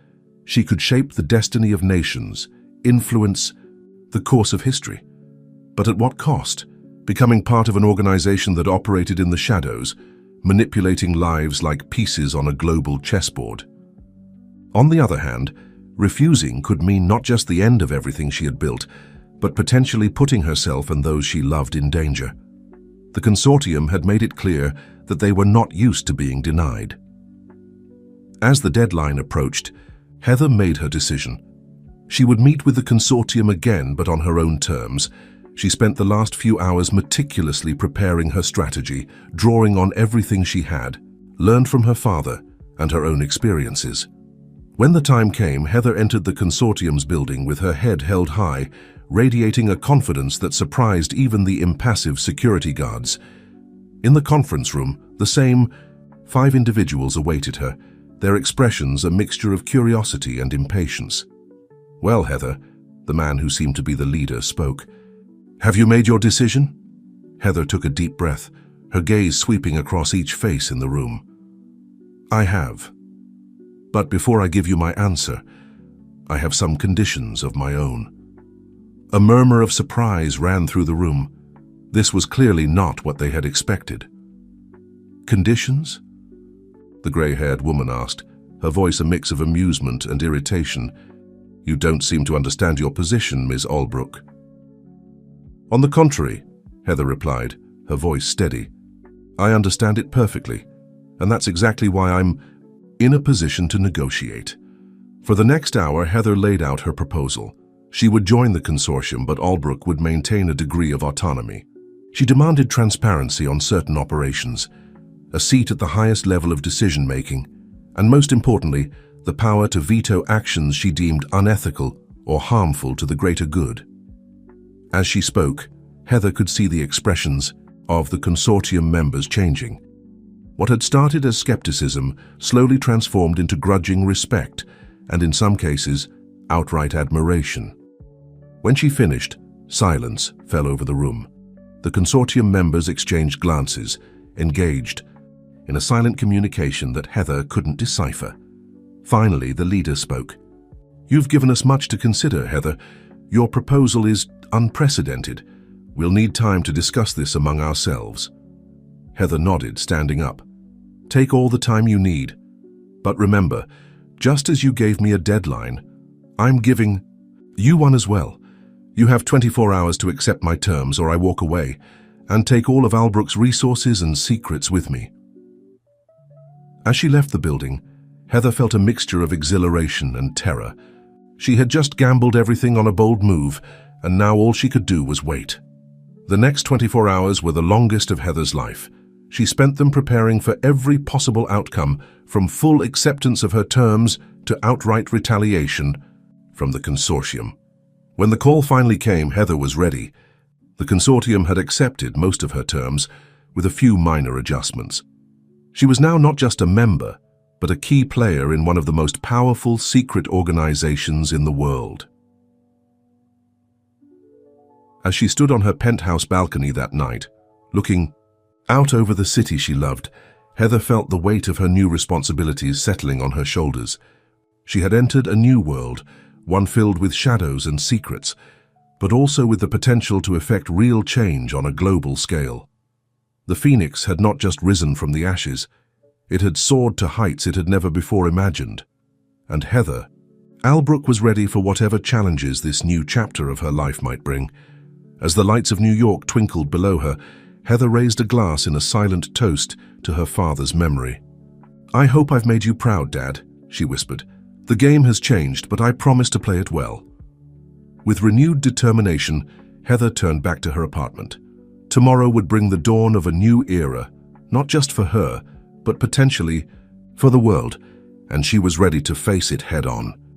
She could shape the destiny of nations, influence the course of history. But at what cost? Becoming part of an organization that operated in the shadows, manipulating lives like pieces on a global chessboard. On the other hand, refusing could mean not just the end of everything she had built, but potentially putting herself and those she loved in danger. The consortium had made it clear that they were not used to being denied. As the deadline approached, Heather made her decision. She would meet with the consortium again, but on her own terms. She spent the last few hours meticulously preparing her strategy, drawing on everything she had, learned from her father, and her own experiences. When the time came, Heather entered the consortium's building with her head held high, radiating a confidence that surprised even the impassive security guards. In the conference room, the same 5 individuals awaited her, their expressions a mixture of curiosity and impatience. "Well, Heather," the man who seemed to be the leader spoke. "Have you made your decision?" Heather took a deep breath, her gaze sweeping across each face in the room. "I have. But before I give you my answer, I have some conditions of my own." A murmur of surprise ran through the room. This was clearly not what they had expected. "Conditions?" the gray-haired woman asked, her voice a mix of amusement and irritation. "You don't seem to understand your position, Ms. Albrook." "On the contrary," Heather replied, her voice steady. "I understand it perfectly, and that's exactly why I'm in a position to negotiate." For the next hour, Heather laid out her proposal. She would join the consortium, but Albrook would maintain a degree of autonomy. She demanded transparency on certain operations, a seat at the highest level of decision-making, and most importantly, the power to veto actions she deemed unethical or harmful to the greater good. As she spoke, Heather could see the expressions of the consortium members changing. What had started as skepticism slowly transformed into grudging respect, and in some cases, outright admiration. When she finished, silence fell over the room. The consortium members exchanged glances, engaged in a silent communication that Heather couldn't decipher. Finally, the leader spoke. "You've given us much to consider, Heather. Your proposal is unprecedented. We'll need time to discuss this among ourselves." Heather nodded, standing up. "Take all the time you need. But remember, just as you gave me a deadline, I'm giving you one as well. You have 24 hours to accept my terms or I walk away and take all of Albrook's resources and secrets with me." As she left the building, Heather felt a mixture of exhilaration and terror. She had just gambled everything on a bold move, and now all she could do was wait. The next 24 hours were the longest of Heather's life. She spent them preparing for every possible outcome, from full acceptance of her terms to outright retaliation from the consortium. When the call finally came, Heather was ready. The consortium had accepted most of her terms, with a few minor adjustments. She was now not just a member, but a key player in one of the most powerful secret organizations in the world. As she stood on her penthouse balcony that night, looking out over the city she loved, Heather felt the weight of her new responsibilities settling on her shoulders. She had entered a new world, one filled with shadows and secrets, but also with the potential to effect real change on a global scale. The phoenix had not just risen from the ashes, it had soared to heights it had never before imagined. And Heather, Albrook was ready for whatever challenges this new chapter of her life might bring. As the lights of New York twinkled below her, Heather raised a glass in a silent toast to her father's memory. "I hope I've made you proud, Dad," she whispered. "The game has changed, but I promise to play it well." With renewed determination, Heather turned back to her apartment. Tomorrow would bring the dawn of a new era, not just for her, but potentially for the world, and she was ready to face it head-on.